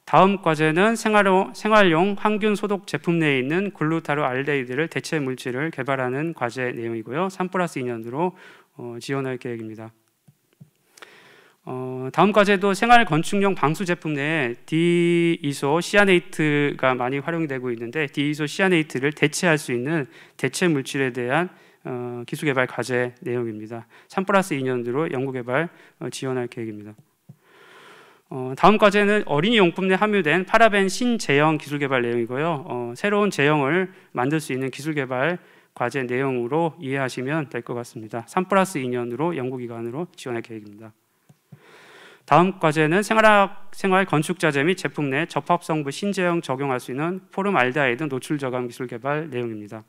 다음 과제는 생활용 항균 소독 제품 내에 있는 글루타르 알데히드를 대체 물질을 개발하는 과제 내용이고요. 3+2년으로 지원할 계획입니다. 다음 과제도 생활 건축용 방수 제품 내에 디이소시아네이트가 많이 활용되고 있는데 디이소시아네이트를 대체할 수 있는 대체 물질에 대한 기술 개발 과제 내용입니다. 3+2년으로 연구 개발 지원할 계획입니다. 다음 과제는 어린이 용품 내 함유된 파라벤 신제형 기술 개발 내용이고요. 새로운 제형을 만들 수 있는 기술 개발 과제 내용으로 이해하시면 될 것 같습니다. 3+2년으로 연구기간으로 지원할 계획입니다. 다음 과제는 생활 건축자재 및 제품 내 접합성분 신제형 적용할 수 있는 포름알데하이드 노출 저감 기술 개발 내용입니다.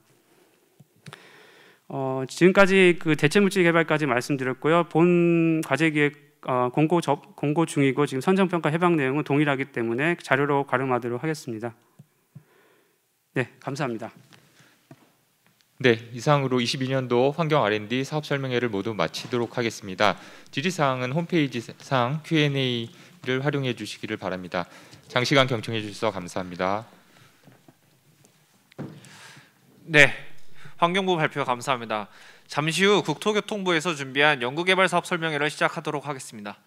지금까지 그 대체 물질 개발까지 말씀드렸고요. 본 과제 기획 공고 중이고 지금 선정평가 해방 내용은 동일하기 때문에 자료로 가름하도록 하겠습니다. 네, 감사합니다. 네, 이상으로 22년도 환경 R&D 사업 설명회를 모두 마치도록 하겠습니다. 질의사항은 홈페이지상 Q&A를 활용해 주시기를 바랍니다. 장시간 경청해 주셔서 감사합니다. 네, 환경부 발표 감사합니다. 잠시 후 국토교통부에서 준비한 연구개발 사업 설명회를 시작하도록 하겠습니다.